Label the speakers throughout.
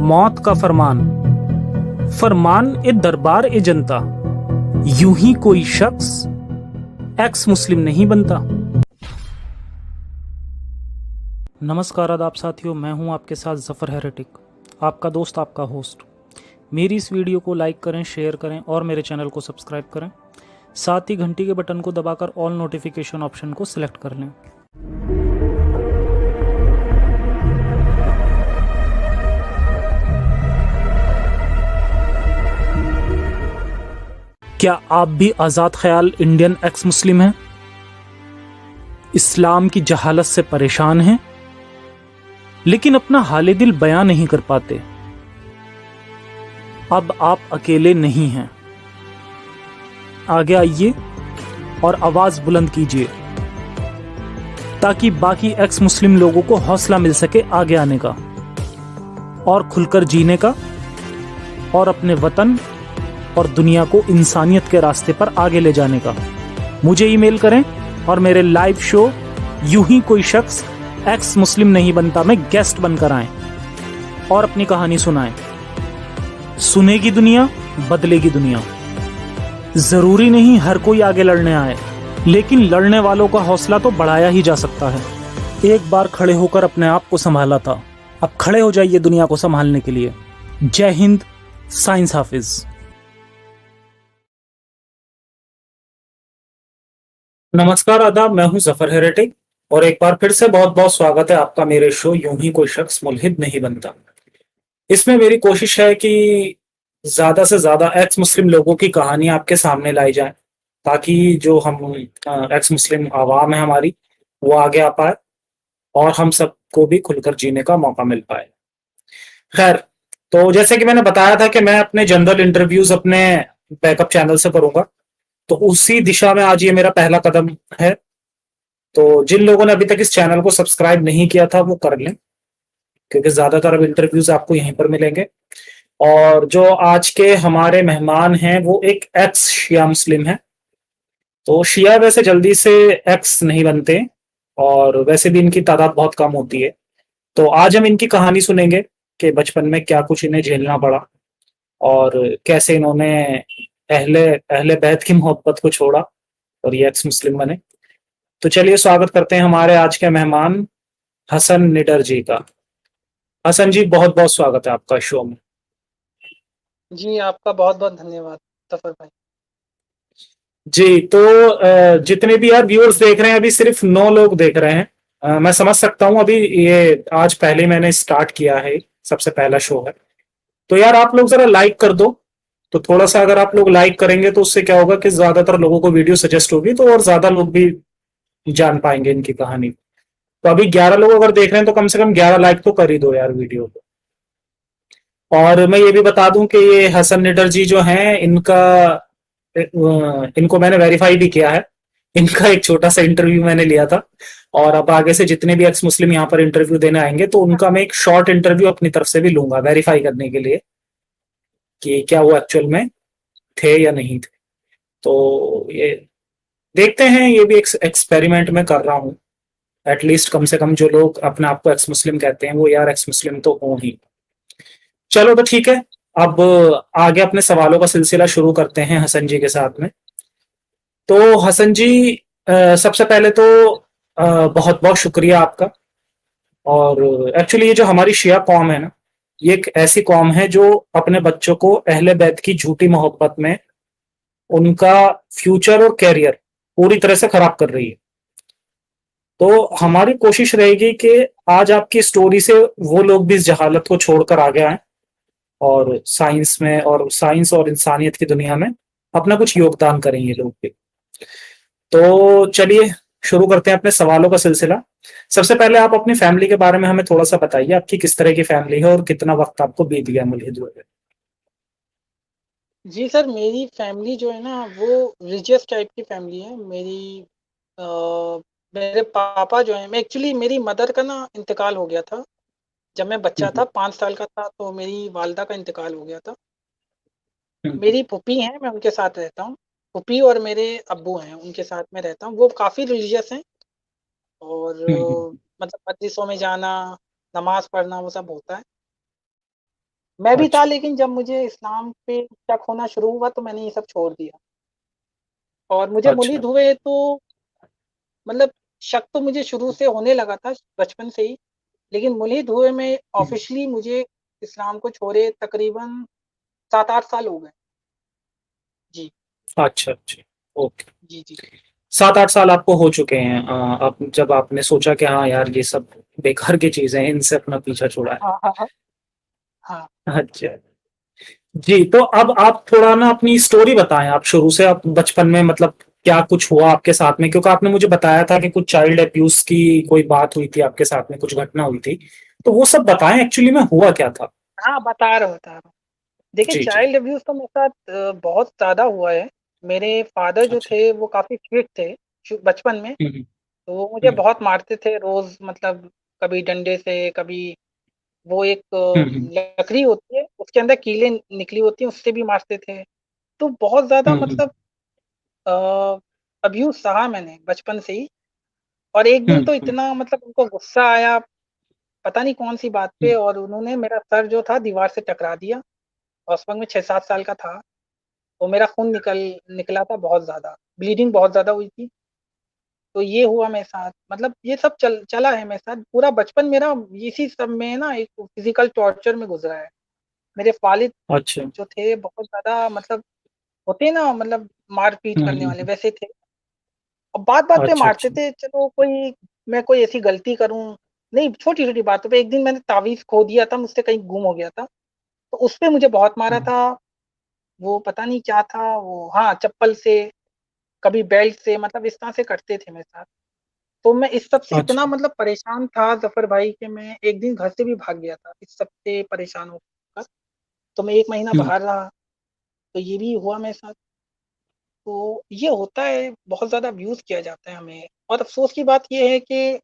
Speaker 1: मौत का फरमान, फरमान ए दरबार ए जनता, यूं ही कोई शख्स एक्स मुस्लिम नहीं बनता। नमस्कार आदाब साथियों, मैं हूं आपके साथ जफर हेरेटिक, आपका दोस्त, आपका होस्ट। मेरी इस वीडियो को लाइक करें, शेयर करें और मेरे चैनल को सब्सक्राइब करें। साथ ही घंटी के बटन को दबाकर ऑल नोटिफिकेशन ऑप्शन को सिलेक्ट कर लें। क्या आप भी आज़ाद ख्याल इंडियन एक्स मुस्लिम हैं? इस्लाम की जहालत से परेशान हैं, लेकिन अपना हाले दिल बयां नहीं कर पाते? अब आप अकेले नहीं हैं। आगे आइए और आवाज बुलंद कीजिए ताकि बाकी एक्स मुस्लिम लोगों को हौसला मिल सके आगे आने का और खुलकर जीने का और अपने वतन और दुनिया को इंसानियत के रास्ते पर आगे ले जाने का। मुझे ईमेल करें और मेरे लाइव शो यूं ही कोई शख्स एक्स मुस्लिम नहीं बनता में गेस्ट बनकर आएं और अपनी कहानी सुनाएं। सुनेगी दुनिया, बदलेगी दुनिया। जरूरी नहीं हर कोई आगे लड़ने आए, लेकिन लड़ने वालों का हौसला तो बढ़ाया ही जा सकता है। एक बार खड़े होकर अपने आप को संभाला था, अब खड़े हो जाइए दुनिया को संभालने के लिए। जय हिंद, साइंस हाफिज। नमस्कार आदाब, मैं हूं जफर हेरेटिक और एक बार फिर से बहुत बहुत स्वागत है आपका मेरे शो यूं ही कोई शख्स मुल्हिद नहीं बनता। इसमें मेरी कोशिश है कि ज्यादा से ज्यादा एक्स मुस्लिम लोगों की कहानी आपके सामने लाई जाए, ताकि जो हम एक्स मुस्लिम आवाम है हमारी, वो आगे आ पाए और हम सबको भी खुलकर जीने का मौका मिल पाए। खैर, तो जैसे कि मैंने बताया था कि मैं अपने जनरल इंटरव्यूज अपने बैकअप चैनल से करूंगा, तो उसी दिशा में आज ये मेरा पहला कदम है। तो जिन लोगों ने अभी तक इस चैनल को सब्सक्राइब नहीं किया था वो कर लें, क्योंकि ज्यादातर अब इंटरव्यूज आपको यहीं पर मिलेंगे। और जो आज के हमारे मेहमान हैं वो एक एक्स शिया मुस्लिम है। तो शिया वैसे जल्दी से एक्स नहीं बनते और वैसे भी इनकी तादाद बहुत कम होती है। तो आज हम इनकी कहानी सुनेंगे कि बचपन में क्या कुछ इन्हें झेलना पड़ा और कैसे इन्होंने अहले अहले बैत की मोहब्बत को छोड़ा और ये एक्स मुस्लिम बने। तो चलिए स्वागत करते हैं हमारे आज के मेहमान हसन निडर जी का। हसन जी, बहुत बहुत स्वागत है आपका शो में।
Speaker 2: जी, आपका बहुत-बहुत धन्यवाद सफर भाई।
Speaker 1: जी, तो जितने भी यार व्यूअर्स देख रहे हैं, अभी सिर्फ 9 लोग देख रहे हैं। मैं समझ सकता हूँ, अभी ये आज पहले मैंने स्टार्ट किया है, सबसे पहला शो है। तो यार आप लोग जरा लाइक कर दो। तो थोड़ा सा अगर आप लोग लाइक करेंगे तो उससे क्या होगा कि ज्यादातर लोगों को वीडियो सजेस्ट होगी, तो और ज्यादा लोग भी जान पाएंगे इनकी कहानी। तो अभी 11 लोग अगर देख रहे हैं तो कम से कम 11 लाइक तो कर ही दो यार वीडियो को। और मैं ये भी बता दूं कि ये हसन निडर जी जो हैं, इनको मैंने वेरीफाई भी किया है। इनका एक छोटा सा इंटरव्यू मैंने लिया था और अब आगे से जितने भी एक्स मुस्लिम यहाँ पर इंटरव्यू देने आएंगे तो उनका मैं एक शॉर्ट इंटरव्यू अपनी तरफ से भी लूंगा, वेरीफाई करने के लिए कि क्या वो एक्चुअल में थे या नहीं थे। तो ये देखते हैं, ये भी एक एक्सपेरिमेंट में कर रहा हूँ। एटलीस्ट कम से कम जो लोग अपने आप को एक्स मुस्लिम कहते हैं वो यार एक्स मुस्लिम तो हो ही। चलो तो ठीक है, अब आगे अपने सवालों का सिलसिला शुरू करते हैं हसन जी के साथ में। तो हसन जी, सबसे पहले तो बहुत बहुत शुक्रिया आपका। और एक्चुअली ये जो हमारी शिया कौम है ना, ये एक ऐसी कौम है जो अपने बच्चों को अहले बैत की झूठी मोहब्बत में उनका फ्यूचर और कैरियर पूरी तरह से खराब कर रही है। तो हमारी कोशिश रहेगी कि आज आपकी स्टोरी से वो लोग भी इस जहालत को छोड़कर आगे आए और साइंस और इंसानियत की दुनिया में अपना कुछ योगदान करें ये लोग भी। तो चलिए शुरू करते हैं अपने सवालों का सिलसिला। सबसे पहले आप अपनी फैमिली के बारे में हमें थोड़ा सा बताइए, आपकी किस तरह की फैमिली है और कितना वक्त आपको बीत गया मुल्हिद हुए?
Speaker 2: जी सर, मेरी फैमिली जो है ना वो रिलीजियस टाइप की फैमिली है। अ, मेरे पापा जो हैं, मैं एक्चुअली मेरी मदर का ना इंतकाल हो गया था। जब मैं बच्चा था, 5 साल का था, तो मेरी वालिदा का इंतकाल हो गया था। मेरी फूफी हैं, मैं उनके साथ रहता हूँ। फूफी और मेरे अब्बू हैं, उनके साथ मैं रहता हूँ। वो काफ़ी रिलीजियस हैं और मतलब मस्जिदों में जाना, नमाज़ पढ़ना वो सब होता है। मैं भी था,
Speaker 1: अच्छा।
Speaker 2: लेकिन जब मुझे इस्लाम पे शक होना शुरू हुआ तो मैंने ये सब छोड़ दिया। और मुझे
Speaker 1: अच्छा।
Speaker 2: मुलीद हुए तो मतलब शक तो मुझे शुरू से होने लगा था बचपन से ही, लेकिन मुलीद हुए में
Speaker 1: हम्म,
Speaker 2: ऑफ़िशियली मुझे इस्लाम को छोड़े तकरीबन 7-8 साल हो गए। जी,
Speaker 1: अच्छा अच्छा। ओके।
Speaker 2: जी, जी।
Speaker 1: 7-8 साल आपको हो चुके हैं, आप जब आपने सोचा कि हाँ यार ये सब बेकार की चीजें हैं, इनसे अपना पीछा छुड़ा है।
Speaker 2: हाँ, हाँ, हाँ। हाँ,
Speaker 1: अच्छा। जी, तो अब आप थोड़ा ना अपनी स्टोरी बताएं, आप शुरू से, आप बचपन में मतलब क्या कुछ हुआ आपके साथ में, क्योंकि आपने मुझे बताया था कि कुछ चाइल्ड अब्यूज की कोई बात हुई थी आपके साथ में, कुछ घटना हुई थी, तो वो सब बताएं एक्चुअली में हुआ क्या था।
Speaker 2: हाँ, बता रहा हूँ। देखिए,
Speaker 1: जी जी।
Speaker 2: चाइल्ड अब्यूज़ तो मेरे साथ बहुत ज़्यादा हुआ है। मेरे फ़ादर जो
Speaker 1: अच्छा।
Speaker 2: थे वो काफ़ी स्ट्रिक्ट थे बचपन में,
Speaker 1: हम्म
Speaker 2: तो वो मुझे
Speaker 1: हम्म
Speaker 2: बहुत मारते थे रोज़, मतलब कभी डंडे से, कभी वो एक
Speaker 1: हम्म
Speaker 2: लकड़ी होती है, उसके अंदर कीलें निकली होती हैं, उससे भी मारते थे। तो बहुत ज़्यादा
Speaker 1: हम्म
Speaker 2: मतलब अ, अब्यूज़ सहा मैंने बचपन से ही। और एक दिन तो
Speaker 1: हम्म
Speaker 2: इतना मतलब उनको गुस्सा आया, पता नहीं कौन-सी बात पे,
Speaker 1: हम्म
Speaker 2: और उन्होंने मेरा सर जो था दीवार से टकरा दिया, और उस वक़्त मैं 6-7 साल का था। तो मेरा खून निकला था बहुत ज़्यादा, ब्लीडिंग बहुत ज़्यादा हुई थी। तो ये हुआ मेरे साथ, मतलब ये सब चला है मेरे साथ। पूरा बचपन मेरा इसी सब में ना एक फ़िज़िकल टॉर्चर में गुज़रा है। मेरे वालिद
Speaker 1: अच्छा।
Speaker 2: जो थे बहुत ज़्यादा मतलब होते हैं ना, मतलब मार-पीट करने वाले,
Speaker 1: हम्म।
Speaker 2: वैसे थे। और बात-बात पे
Speaker 1: अच्छा
Speaker 2: मारते
Speaker 1: अच्छा।
Speaker 2: थे, चलो मैं कोई ऐसी गलती करूँ, नहीं, छोटी-छोटी बातों पे। एक दिन मैंने तावीज़ खो दिया था, मुझसे कहीं गुम हो गया था, तो उस पे मुझे बहुत मारा
Speaker 1: हम्म,
Speaker 2: था। वो पता नहीं क्या था वो, हाँ, चप्पल से, कभी बेल्ट से, मतलब इस तरह से करते थे मेरे साथ। तो मैं इस सब से इतना
Speaker 1: अच्छा।
Speaker 2: मतलब परेशान था ज़फ़र भाई, कि मैं एक दिन घर से भी भाग गया था, इस सब से परेशान होकर। तो मैं 1 महीना
Speaker 1: हम्म
Speaker 2: बाहर रहा, तो ये भी हुआ मेरे साथ। तो ये होता है, बहुत ज़्यादा अब्यूज़ किया जाता है हमें। और अफ़सोस की बात ये है कि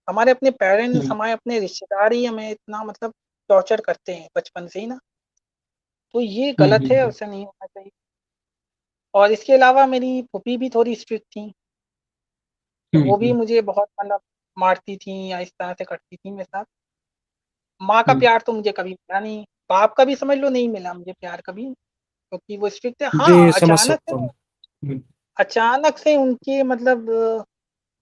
Speaker 2: हमारे अपने पेरेंट्स,
Speaker 1: हम्म
Speaker 2: हमारे अपने रिश्तेदार ही हमें इतना मतलब टॉर्चर करते हैं बचपन से ही ना, तो ये गलत है,
Speaker 1: हम्म
Speaker 2: ऐसा नहीं होना चाहिए। और इसके अलावा मेरी फूफी भी थोड़ी स्ट्रिक्ट थीं, तो वो भी
Speaker 1: हम्म
Speaker 2: मुझे बहुत मतलब मारती थीं या इस तरह से करती थीं मेरे साथ। माँ का
Speaker 1: हम्म,
Speaker 2: प्यार तो मुझे कभी मिला नहीं, बाप का भी समझ लो नहीं मिला मुझे प्यार कभी, क्योंकि वो स्ट्रिक्ट थे। हाँ,
Speaker 1: जी समझ सकता हूँ।
Speaker 2: अचानक से उनके मतलब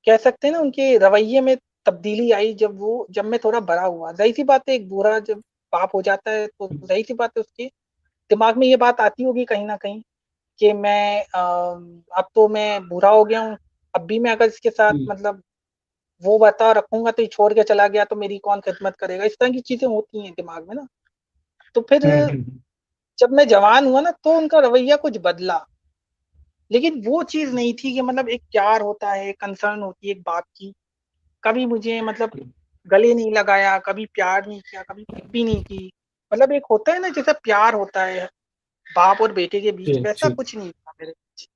Speaker 2: कह सकते हैं ना, उनके रवैये में तब्दीली आई जब मैं थोड़ा बड़ा हुआ। ज़ाहिर-सी बात है, एक बूढ़ा जब बाप हो जाता है तो ज़ाहिर-सी बात है उसके दिमाग में ये बात आती होगी कहीं न कहीं कि अब तो मैं बूढ़ा हो गया हूँ, अब भी मैं अगर इसके साथ
Speaker 1: हम्म
Speaker 2: मतलब वो बर्ताव रखूँगा तो ये छोड़ के चला गया तो मेरी कौन खिदमत करेगा? इस तरह की चीज़ें होती हैं दिमाग में ना। तो फिर
Speaker 1: हम्म
Speaker 2: जब मैं जवान हुआ ना तो उनका रवैया कुछ बदला। लेकिन वो चीज़ नहीं थी कि मतलब एक प्यार होता है, कंसर्न होती है एक बाप की। कभी मुझे मतलब गले नहीं लगाया, कभी प्यार नहीं किया, कभी कुप्पी नहीं की। मतलब एक होता है ना जैसे प्यार होता है बाप और बेटे के
Speaker 1: जी
Speaker 2: बीच, वैसा
Speaker 1: जी।
Speaker 2: कुछ नहीं था मेरे बीच।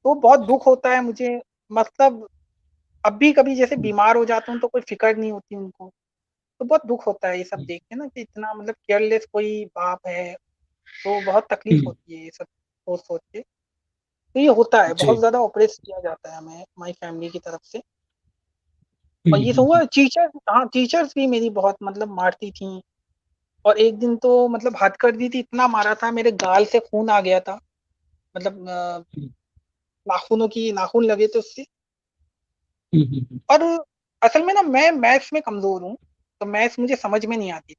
Speaker 2: तो बहुत दुःख होता है मुझे, मतलब अब भी कभी जैसे बीमार हो जाता हूँ तो कोई फ़िक्र नहीं होती उनको। तो बहुत दुःख होता है ये सब देख के ना, कि इतना मतलब केयरलेस कोई बाप है, तो बहुत तकलीफ़
Speaker 1: हम्म,
Speaker 2: होती है ये सब सोच-सोच के। तो ये होता है, बहुत
Speaker 1: जी।
Speaker 2: ज़्यादा ऑप्रेस किया जाता है हमें हमारी फैमिली की तरफ से। और ये सब
Speaker 1: हम्म।
Speaker 2: हुआ। टीचर्स भी मेरी बहुत मतलब मारती थीं। और एक दिन तो मतलब हद कर दी थी, इतना मारा था मेरे गाल से खून आ गया था। मतलब नाखून लगे थे उससे।
Speaker 1: हम्म।
Speaker 2: और असल में ना मैं मैथ्स में कमज़ोर हूँ, तो मैथ्स मुझे समझ में नहीं आती थी।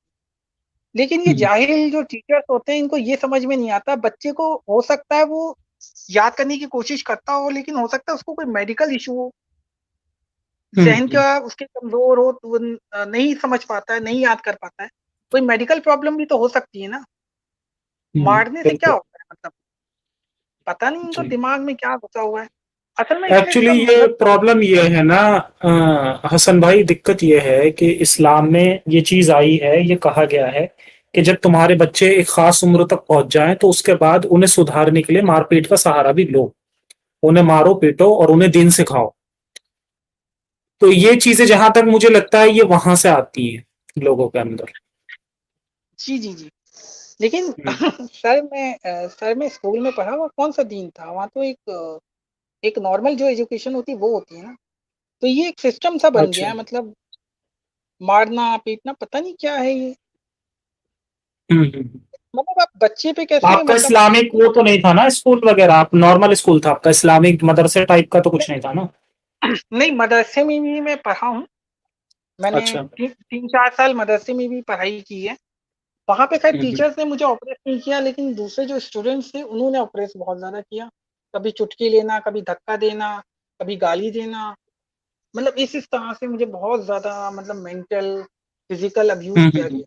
Speaker 2: लेकिन ये
Speaker 1: हम्म
Speaker 2: जाहिल जो टीचर्स होते हैं, इनको ये समझ में नहीं आता, बच्चे को हो सकता है वो याद करने की कोशिश करता हो, लेकिन हो सकता है उसको कोई मेडिकल इश्यू हो, ज़हन
Speaker 1: हम्म
Speaker 2: का उसके कमज़ोर हो, तो वो नहीं समझ पाता है, नहीं याद कर पाता है। कोई मेडिकल प्रॉब्लम भी तो हो सकती है ना, मारने से क्या
Speaker 1: बिल्कुल।
Speaker 2: होता है मतलब? पता नहीं इनको
Speaker 1: जी।
Speaker 2: दिमाग में क्या घुसा हुआ है। असल में इसमें
Speaker 1: एक्चुअली
Speaker 2: सब
Speaker 1: ये
Speaker 2: मतलब
Speaker 1: प्रॉब्लम ये है ना, हसन भाई, दिक्कत ये है कि इस्लाम में ये चीज आई है, ये कहा गया है कि जब तुम्हारे बच्चे एक खास उम्र तक पहुंच जाएं तो उसके बाद उन्हें सुधारने के लिए मारपीट का सहारा भी लो, उन्हें मारो पीटो और उन्हें दीन सिखाओ। तो ये चीजें जहां तक मुझे लगता है ये वहां से आती हैं लोगों के अंदर।
Speaker 2: जी, जी, जी। लेकिन
Speaker 1: हम्म,
Speaker 2: सर मैं स्कूल में पढ़ा, वो कौन-सा दीन था? वहाँ तो एक नॉर्मल जो एजुकेशन होती है वो होती है ना। तो ये एक सिस्टम सा बन
Speaker 1: अच्छा।
Speaker 2: गया है, मतलब मारना, पीटना, पता नहीं क्या है ये? मतलब आप बच्चे पे कैसे
Speaker 1: आपका
Speaker 2: मतलब
Speaker 1: इस्लामिक वो तो नहीं था ना स्कूल वगैरह, आप नॉर्मल स्कूल था आपका, इस्लामिक मदरसे टाइप का तो कुछ नहीं था ना?
Speaker 2: नहीं, मदरसे में भी मैं पढ़ा हूँ। मैंने
Speaker 1: अच्छा।
Speaker 2: 3-4 साल मदरसे में भी पढ़ाई की है। वहाँ पे खैर
Speaker 1: हम्म,
Speaker 2: टीचर्स ने मुझे ऑपरेट नहीं किया, लेकिन दूसरे जो स्टूडेंट्स थे उन्होंने ऑपरेट बहुत ज़्यादा किया। कभी चुटकी लेना, कभी धक्का देना, कभी गाली देना, मतलब इस तरह से मुझे बहुत ज़्यादा मतलब मेंटल, फिज़िकल अब्यूज़ किया
Speaker 1: हम्म।
Speaker 2: गया।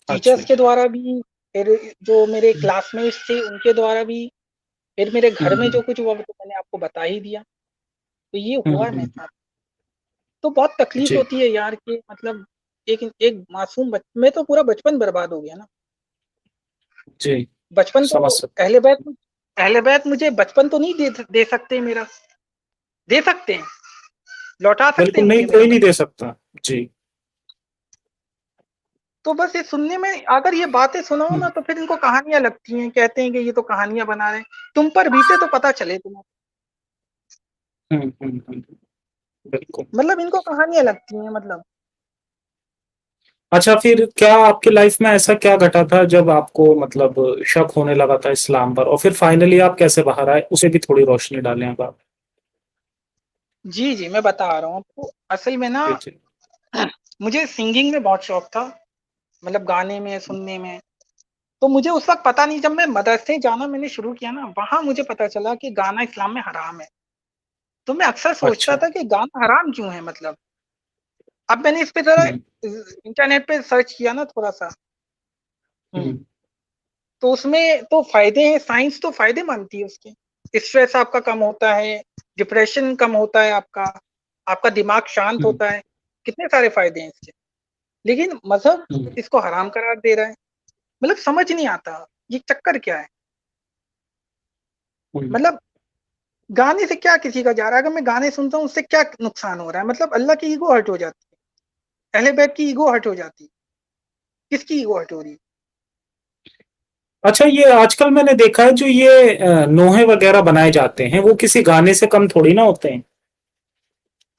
Speaker 1: अच्छा।
Speaker 2: टीचर्स के द्वारा भी, फिर जो मेरे क्लासमेट्स थे उनके द्वारा भी, फिर मेरे घर में
Speaker 1: हम्म,
Speaker 2: जो कुछ हुआ वो तो मैंने आपको बता ही दिया। तो ये हुआ है मेरे
Speaker 1: हम्म।
Speaker 2: साथ। तो बहुत तकलीफ
Speaker 1: जी।
Speaker 2: होती है यार कि मतलब एक एक मासूम में तो पूरा बचपन बर्बाद हो गया ना।
Speaker 1: जी।
Speaker 2: बचपन तो
Speaker 1: समझ सकता
Speaker 2: अहले बैत मुझे बचपन तो नहीं दे सकते मेरा। दे सकते हैं, लौटा
Speaker 1: हूँ।
Speaker 2: सकते
Speaker 1: बिल्कुल
Speaker 2: हैं
Speaker 1: नहीं,
Speaker 2: मुझे मेरा
Speaker 1: कोई नहीं
Speaker 2: बचपन।
Speaker 1: दे सकता। जी।
Speaker 2: तो बस ये सुनने में अगर ये बातें सुनाओ ना
Speaker 1: हम्म,
Speaker 2: तो फिर इनको कहानियां लगती हैं, कहते हैं कि ये तो कहानियां बना रहे हैं। तुम पर बीते तो पता चले तुम्हें।
Speaker 1: बिल्कुल।
Speaker 2: मतलब इनको कहानियां लगती हैं मतलब।
Speaker 1: अच्छा, फिर क्या आपकी लाइफ में ऐसा क्या घटा था जब आपको मतलब शक होने लगा था इस्लाम पर, और फिर फाइनली आप कैसे बाहर आए, उसे भी थोड़ी रोशनी डालें अब आप।
Speaker 2: जी, जी, मैं बता रहा हूँ आपको। असल में ना
Speaker 1: जी जी।
Speaker 2: मुझे सिंगिंग में बहुत शौक था, मतलब गाने में, सुनने में। तो मुझे उस वक़्त पता नहीं, जब मैं मदरसे जाना मैंने शुरू किया ना, वहाँ मुझे पता चला कि गाना इस्लाम में हराम है। तो मैं अक्सर सोचता
Speaker 1: अच्छा।
Speaker 2: था कि गाना हराम क्यों है मतलब? अब मैंने इस पे ज़रा
Speaker 1: हम्म,
Speaker 2: इंटरनेट पे सर्च किया ना थोड़ा-सा। हुँ।
Speaker 1: हम्म,
Speaker 2: तो उसमें तो फ़ायदे हैं, साइंस तो फ़ायदे मानती है उसके। स्ट्रेस आपका कम होता है, डिप्रेशन कम होता है आपका, आपका दिमाग शांत
Speaker 1: हम्म,
Speaker 2: होता है, कितने सारे फ़ायदे हैं इसके। लेकिन मज़हब
Speaker 1: हम्म,
Speaker 2: इसको हराम करार दे रहा है। मतलब समझ नहीं आता, ये चक्कर क्या है?
Speaker 1: हम्म।
Speaker 2: मतलब गाने से क्या किसी का जा रहा है? अगर मैं गाने सुनता हूँ उससे क्या नुकसान हो रहा है? मतलब अल्लाह की ईगो हर्ट हो जाती है, अहले बैत की ईगो हर्ट हो जाती है। किसकी ईगो हर्ट हो रही है?
Speaker 1: अच्छा, ये आजकल मैंने देखा है जो ये नोहे वगैरह बनाए जाते हैं वो किसी गाने से कम थोड़ी ना होते हैं।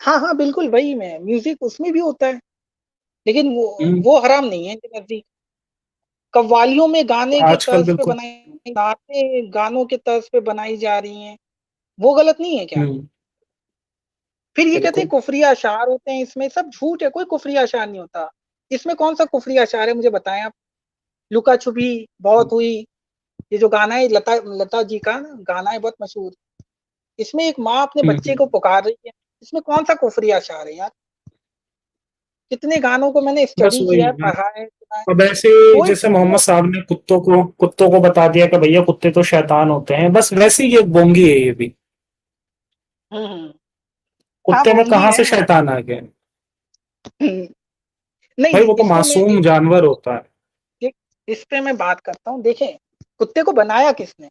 Speaker 2: हाँ, हाँ, बिल्कुल वही मैं म्यूज़िक उसमें भी होता है, लेकिन
Speaker 1: हम्म।
Speaker 2: वो हराम नहीं है इनके नज़दीक। कव्वालियों में गाने के
Speaker 1: आजकल
Speaker 2: तर्ज पे
Speaker 1: बिल्कुल।
Speaker 2: बनाई, नातें गानों के तर्ज पे बनाई जा रही हैं, वो गलत नहीं है क्या?
Speaker 1: हम्म।
Speaker 2: फिर ये कहते हैं
Speaker 1: बिल्कुल।
Speaker 2: कुफ़री अशार होते हैं इसमें, सब झूठ है, कोई कुफ़री अशार नहीं होता। इसमें कौन-सा कुफ़री अशार है मुझे बताएँ आप? लुका-छुपी बहुत हुई, ये जो गाना है लता लता जी का ना गाना है बहुत मशहूर। इसमें एक माँ अपने
Speaker 1: हम्म,
Speaker 2: बच्चे को पुकार रही है, इसमें कौन-सा कुफ़री अशार है यार? कितने गानों को मैंने
Speaker 1: बस
Speaker 2: स्टडी
Speaker 1: वही
Speaker 2: किया है,
Speaker 1: है ना।
Speaker 2: पढ़ा है, सुना है,
Speaker 1: अब ऐसे
Speaker 2: कोई
Speaker 1: जैसे
Speaker 2: कुछ
Speaker 1: मोहम्मद
Speaker 2: नहीं।
Speaker 1: साहब ने कुत्तों को बता दिया कि भैया कुत्ते तो शैतान होते हैं, बस वैसे ही ये बोंगी है ये भी।
Speaker 2: हुँ, हुँ। हाँ,
Speaker 1: कुत्ते में
Speaker 2: बोंगी
Speaker 1: कहाँ से
Speaker 2: है वो।
Speaker 1: शैतान आ गए?
Speaker 2: हुँ,
Speaker 1: भाई
Speaker 2: नहीं,
Speaker 1: वो तो
Speaker 2: इस पे मैं
Speaker 1: मासूम जानवर होता है।
Speaker 2: एक इस पे मैं बात करता हूँ। देखें, कुत्ते को बनाया किसने?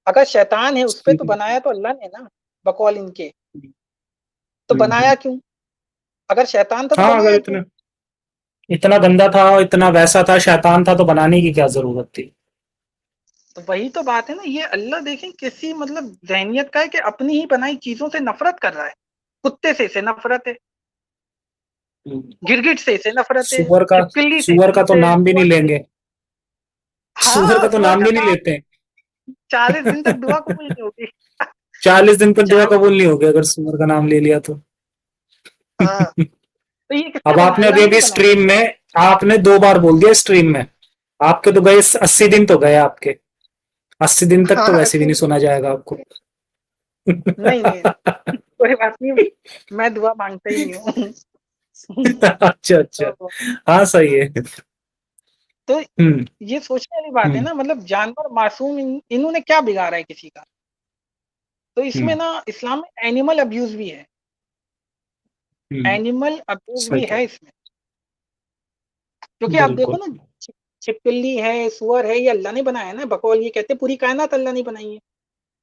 Speaker 2: अगर शैतान है उस पे तो बनाया तो अल्लाह ने ना, बकौल इनके। तो
Speaker 1: हम्म।
Speaker 2: बनाया क्यों? अगर शैतान था तो
Speaker 1: हाँ, अगर
Speaker 2: बनाया क्यों?
Speaker 1: इतना इतना गंदा था, इतना वैसा था, शैतान था, तो बनाने की क्या जरूरत थी?
Speaker 2: तो वही तो बात है ना, ये अल्लाह देखें किसी मतलब ज़हनियत का है कि अपनी ही बनाई चीज़ों से नफ़रत कर रहा है। कुत्ते से इसे नफ़रत है,
Speaker 1: हम्म।
Speaker 2: गिरगिट से इसे नफ़रत है,
Speaker 1: सुअर का
Speaker 2: छिपकली से
Speaker 1: सुअर का तो
Speaker 2: इसे
Speaker 1: नाम भी नहीं
Speaker 2: सुअर से।
Speaker 1: लेंगे। सुअर का
Speaker 2: हाँ,
Speaker 1: तो
Speaker 2: सुअर
Speaker 1: नाम
Speaker 2: का
Speaker 1: भी नहीं
Speaker 2: नाम
Speaker 1: लेते हैं।
Speaker 2: 40 दिन तक दुआ कबूल नहीं होगी।
Speaker 1: 40 दिन तक दुआ
Speaker 2: 40
Speaker 1: कबूल नहीं होगी अगर सुअर का नाम ले लिया तो।
Speaker 2: हाँ, तो ये किसने
Speaker 1: अब
Speaker 2: बनाया?
Speaker 1: आपने
Speaker 2: अल्लाह
Speaker 1: अभी
Speaker 2: ने
Speaker 1: अभी
Speaker 2: तो बनाया।
Speaker 1: स्ट्रीम में आपने 2 बार बोल दिया स्ट्रीम में। आपके तो गए 80 दिन तो गए आपके। 80 दिन तक तो
Speaker 2: हाँ,
Speaker 1: वैसे भी नहीं
Speaker 2: ऐसे
Speaker 1: सुना जाएगा आपको।
Speaker 2: नहीं, नहीं, कोई बात नहीं, मैं दुआ माँगता ही नहीं हूँ।
Speaker 1: अच्छा अच्छा।
Speaker 2: तो
Speaker 1: हाँ, सही है।
Speaker 2: तो
Speaker 1: हम्म,
Speaker 2: ये सोचने वाली बात है
Speaker 1: हम्म,
Speaker 2: ना, मतलब जानवर मासूम इन्होंने क्या बिगाड़ा है किसी का? तो इसमें
Speaker 1: हम्म,
Speaker 2: ना इस्लाम में एनिमल अब्यूज़ भी है,
Speaker 1: हम्म।
Speaker 2: एनिमल अब्यूज़
Speaker 1: सही
Speaker 2: भी
Speaker 1: कह।
Speaker 2: है इसमें। क्योंकि आप देखो
Speaker 1: बिल्कुल।
Speaker 2: ना, छिपकली है, सूअर है, ये अल्लाह ने बनाया है ना, बकौल ये कहते हैं पूरी कायनात अल्लाह ने बनाई है।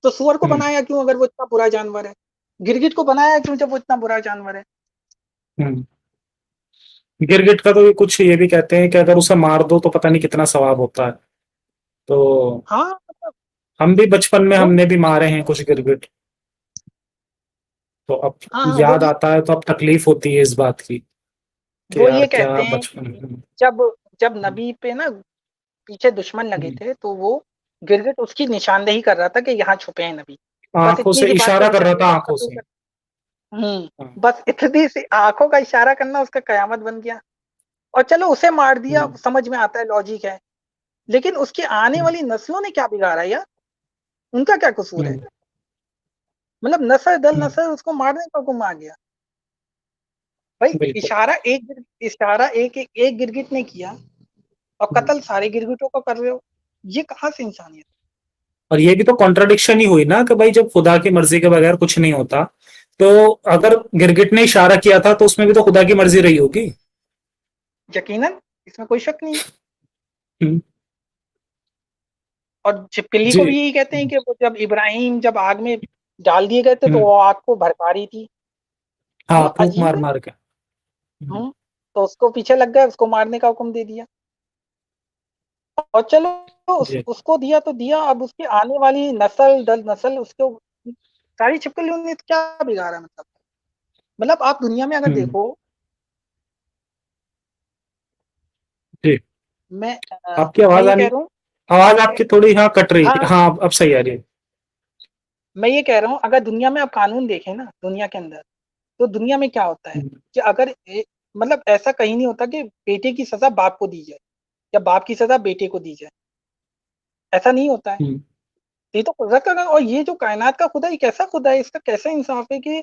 Speaker 2: तो सूअर को
Speaker 1: हम्म,
Speaker 2: बनाया क्यों अगर वो इतना बुरा जानवर है? गिरगिट को बनाया क्यों जब वो इतना बुरा जानवर है?
Speaker 1: हम्म। गिरगिट का तो कुछ ये भी कहते हैं कि अगर उसे मार दो तो पता नहीं कितना सवाब होता है। तो
Speaker 2: हाँ, मतलब
Speaker 1: हम भी बचपन में
Speaker 2: वो
Speaker 1: हमने भी मारे हैं कुछ गिरगिट। तो अब
Speaker 2: हाँ, हाँ,
Speaker 1: याद आता है तो अब तकलीफ होती है इस बात की कि
Speaker 2: वो
Speaker 1: यार
Speaker 2: ये कहते
Speaker 1: क्या
Speaker 2: हैं
Speaker 1: बचपन।
Speaker 2: कि जब जब नबी पे ना पीछे दुश्मन लगे थे तो वो गिरगिट उसकी निशानदेही कर रहा था कि यहाँ छुपे हैं नबी। बस
Speaker 1: आंखों
Speaker 2: इतनी
Speaker 1: से
Speaker 2: सी बात पे
Speaker 1: इशारा कर रहा था,
Speaker 2: निशानदेही
Speaker 1: आंखों से। हाँ।
Speaker 2: बस इतनी सी आंखों का इशारा करना उसका कयामत बन गया। और चलो उसे मार दिया,
Speaker 1: हम्म,
Speaker 2: समझ में आता है, लॉजिक है। लेकिन उसकी आने
Speaker 1: हम्म,
Speaker 2: वाली नस्लों ने क्या बिगाड़ा यार? उनका क्या कसूर है?
Speaker 1: हम्म,
Speaker 2: मतलब नस्ल दल
Speaker 1: हम्म,
Speaker 2: नस्ल उसको मारने का हुक्म आ गया। भाई
Speaker 1: बिल्कुल।
Speaker 2: इशारा एक गिरगिट ने किया और
Speaker 1: हम्म।
Speaker 2: कत्ल सारे गिरगिटों का कर रहे हो। ये कहाँ से इंसानियत?
Speaker 1: और ये भी तो कॉन्ट्रडिक्शन ही हुई ना कि भाई जब खुदा की मर्जी के बगैर कुछ नहीं होता, तो अगर गिरगिट ने इशारा किया था तो उसमें भी तो खुदा की मर्जी रही होगी।
Speaker 2: यकीनन, इसमें कोई शक नहीं है।
Speaker 1: हम्म,
Speaker 2: और छिपकली
Speaker 1: जी।
Speaker 2: को भी यही कहते हैं कि वो जब आग में डाल दिए गए थे तो
Speaker 1: हम्म,
Speaker 2: वो आग को भड़का रही थी।
Speaker 1: हाँ,
Speaker 2: मतलब
Speaker 1: फूक मार
Speaker 2: अजीब है।
Speaker 1: मार के। हम्म,
Speaker 2: तो उसको पीछे लग गए, उसको मारने का हुक्म दे दिया। और चलो
Speaker 1: जी।
Speaker 2: उसको दिया तो दिया, अब उसकी आने वाली नस्ल दल नस्ल उसको सारी छिपकलियों ने क्या बिगाड़ा? मतलब आप दुनिया में अगर
Speaker 1: हम्म,
Speaker 2: देखो,
Speaker 1: जी।
Speaker 2: मैं
Speaker 1: आपकी
Speaker 2: मैं
Speaker 1: आवाज
Speaker 2: ये
Speaker 1: आनी,
Speaker 2: कह रहा हूँ,
Speaker 1: आवाज आपकी थोड़ी हाँ कट रही थी,
Speaker 2: हाँ,
Speaker 1: हाँ अब सही आ रही है।
Speaker 2: मैं ये कह रहा हूँ, अगर दुनिया में आप कानून देखें ना, दुनिया के अंदर, तो दुनिया में क्या होता है
Speaker 1: हम्म,
Speaker 2: कि मतलब ऐसा कहीं नहीं होता कि बेटे की सजा बाप को दी जाए या बाप की सजा बेटे को दी जाए। ऐसा नहीं होता है।
Speaker 1: हम्म,
Speaker 2: ये तो कुदरत का काम। और ये जो कायनात का खुदा, ये कैसा खुदा है? इसका कैसा इंसाफ है कि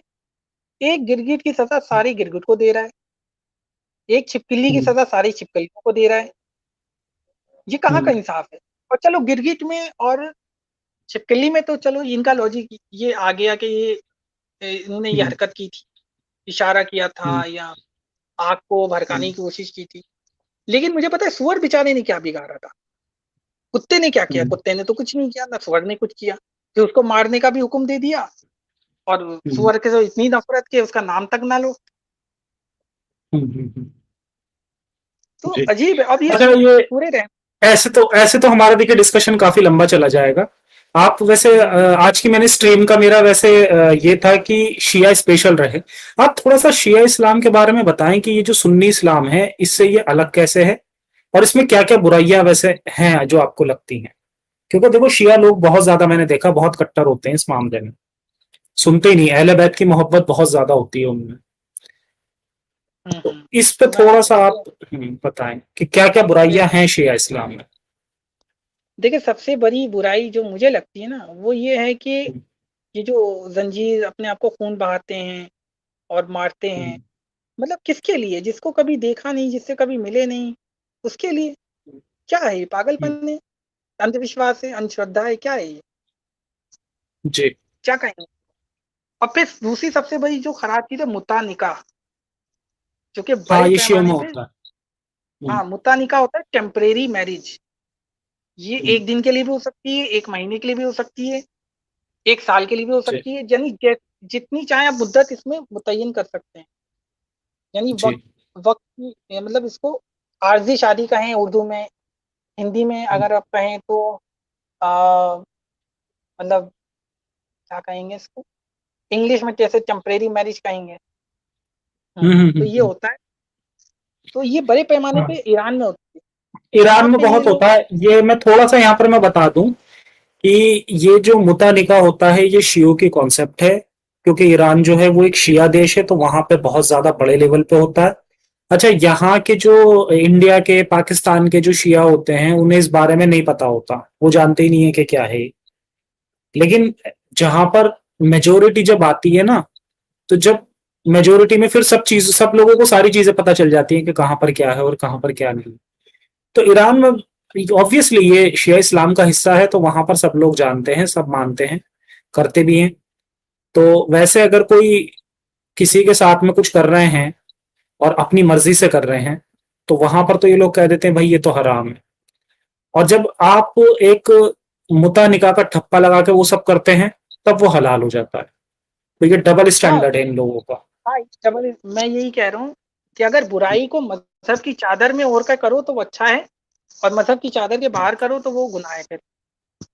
Speaker 2: एक गिरगिट की सजा सारे गिरगिट को दे रहा है, एक छिपकली की
Speaker 1: हम्म,
Speaker 2: सजा सारी छिपकलियों को दे रहा है। ये कहाँ का
Speaker 1: हम्म,
Speaker 2: इंसाफ है? और चलो गिरगिट में और छिपकली में तो चलो इनका लॉजिक ये आ गया कि ये इन्होंने ये
Speaker 1: हम्म,
Speaker 2: हरकत की थी, इशारा किया
Speaker 1: हम्म,
Speaker 2: था या आग को भड़काने की कोशिश की थी। लेकिन मुझे पता है सुअर बेचारे ने क्या बिगाड़ा था। कुत्ते ने क्या किया?
Speaker 1: हम्म,
Speaker 2: कुत्ते ने तो कुछ नहीं किया, ना सुअर ने कुछ किया। फिर उसको मारने का भी हुक्म दे दिया, और
Speaker 1: हम्म,
Speaker 2: सुअर के तो इतनी नफरत कि उसका नाम तक ना लो।
Speaker 1: हम्म,
Speaker 2: तो
Speaker 1: जी।
Speaker 2: अजीब है। अब ये
Speaker 1: अच्छा, ये
Speaker 2: पूरे रह
Speaker 1: ऐसे तो हमारा देखिए डिस्कशन काफी लंबा चला जाएगा। आप वैसे
Speaker 2: हम्म,
Speaker 1: आज की मैंने स्ट्रीम का मेरा वैसे ये था कि शिया स्पेशल रहे। आप थोड़ा सा शिया इस्लाम के बारे में बताएं कि ये जो सुन्नी इस्लाम है इससे ये अलग कैसे है, और इसमें क्या क्या बुराइयां वैसे हैं जो आपको लगती हैं। क्योंकि देखो शिया लोग बहुत ज्यादा, मैंने देखा, बहुत कट्टर होते हैं इस मामले में, सुनते ही नहीं, अहले बैत की मोहब्बत बहुत ज्यादा होती है उनमें। तो
Speaker 2: हम्म।
Speaker 1: इस पे
Speaker 2: मैं
Speaker 1: थोड़ा सा
Speaker 2: आपको
Speaker 1: आप बताएं कि क्या क्या बुराइयां हैं शिया इस्लाम में।
Speaker 2: देखिए, सबसे बड़ी बुराई जो मुझे लगती है ना, वो ये है कि
Speaker 1: हम्म,
Speaker 2: ये जो जंजीर अपने आप को खून बहाते हैं और मारते हैं,
Speaker 1: हम्म,
Speaker 2: मतलब किसके लिए? जिसको कभी देखा नहीं, जिससे कभी मिले नहीं, उसके लिए। क्या है ये?
Speaker 1: हम्म,
Speaker 2: पागलपन है, अंधविश्वास है, अंधश्रद्धा है, क्या है ये?
Speaker 1: जी।
Speaker 2: क्या कहेंगे? और फिर दूसरी सबसे बड़ी जो खराब चीज है, मुता निकाह, जो कि
Speaker 1: हाँ,
Speaker 2: बड़े
Speaker 1: ये शियों में
Speaker 2: पैमाने पे,
Speaker 1: होता है। हम्म,
Speaker 2: हाँ, मुता निकाह होता है टेम्परेरी मैरिज। ये
Speaker 1: हम्म,
Speaker 2: एक दिन के लिए भी हो सकती है, एक महीने के लिए भी हो सकती है, एक साल के लिए भी हो
Speaker 1: जी।
Speaker 2: सकती है, यानी जितनी चाहे आप मुद्दत इसमें मुतय्यन कर सकते हैं। यानी
Speaker 1: जी।
Speaker 2: वक्त की, मतलब इसको आर्जी शादी कहें उर्दू में, हिंदी में
Speaker 1: हम्म,
Speaker 2: अगर आप कहें तो आ, मतलब क्या कहेंगे इसको, इंग्लिश में जैसे टेम्परेरी मैरिज कहेंगे।
Speaker 1: हम्म,
Speaker 2: तो ये होता है। तो ये बड़े पैमाने पे
Speaker 1: हाँ,
Speaker 2: ईरान में होती है।
Speaker 1: ईरान
Speaker 2: यहाँ
Speaker 1: में
Speaker 2: पे ये
Speaker 1: बहुत
Speaker 2: लोग,
Speaker 1: होता है ये। मैं थोड़ा सा यहाँ पर मैं बता दूं कि ये जो मुता निकाह होता है ये शियों की कॉन्सेप्ट है, क्योंकि ईरान जो है वो एक शिया देश है, तो वहां पे बहुत ज्यादा बड़े लेवल पे होता है। अच्छा, यहाँ के जो इंडिया के, पाकिस्तान के जो शिया होते हैं उन्हें इस बारे में नहीं पता होता, वो जानते ही नहीं है कि क्या है। लेकिन जहां पर मेजोरिटी जब आती है ना, तो जब मेजोरिटी में फिर सब लोगों को सारी चीजें पता चल जाती हैं कि कहाँ पर क्या है और कहाँ पर क्या नहीं। तो ईरान में ऑब्वियसली ये शिया इस्लाम का हिस्सा है, तो वहां पर सब लोग जानते हैं, सब मानते हैं, करते भी हैं। तो वैसे अगर कोई किसी के साथ में कुछ कर रहे हैं और अपनी मर्जी से कर रहे हैं, तो वहां पर तो ये लोग कह देते हैं भाई ये तो हराम है। और जब आप एक मुता निकाह का ठप्पा लगा के वो सब करते हैं, तब वो हलाल हो जाता है। तो ये डबल
Speaker 2: हाँ,
Speaker 1: स्टैंडर्ड है इन लोगों का।
Speaker 2: हाँ, डबल, मैं यही कह रहा हूँ कि अगर बुराई को मजहब की चादर में ओढ़ कर करो तो वो अच्छा है, और मजहब की चादर के बाहर करो तो वो गुनाह है फिर। तो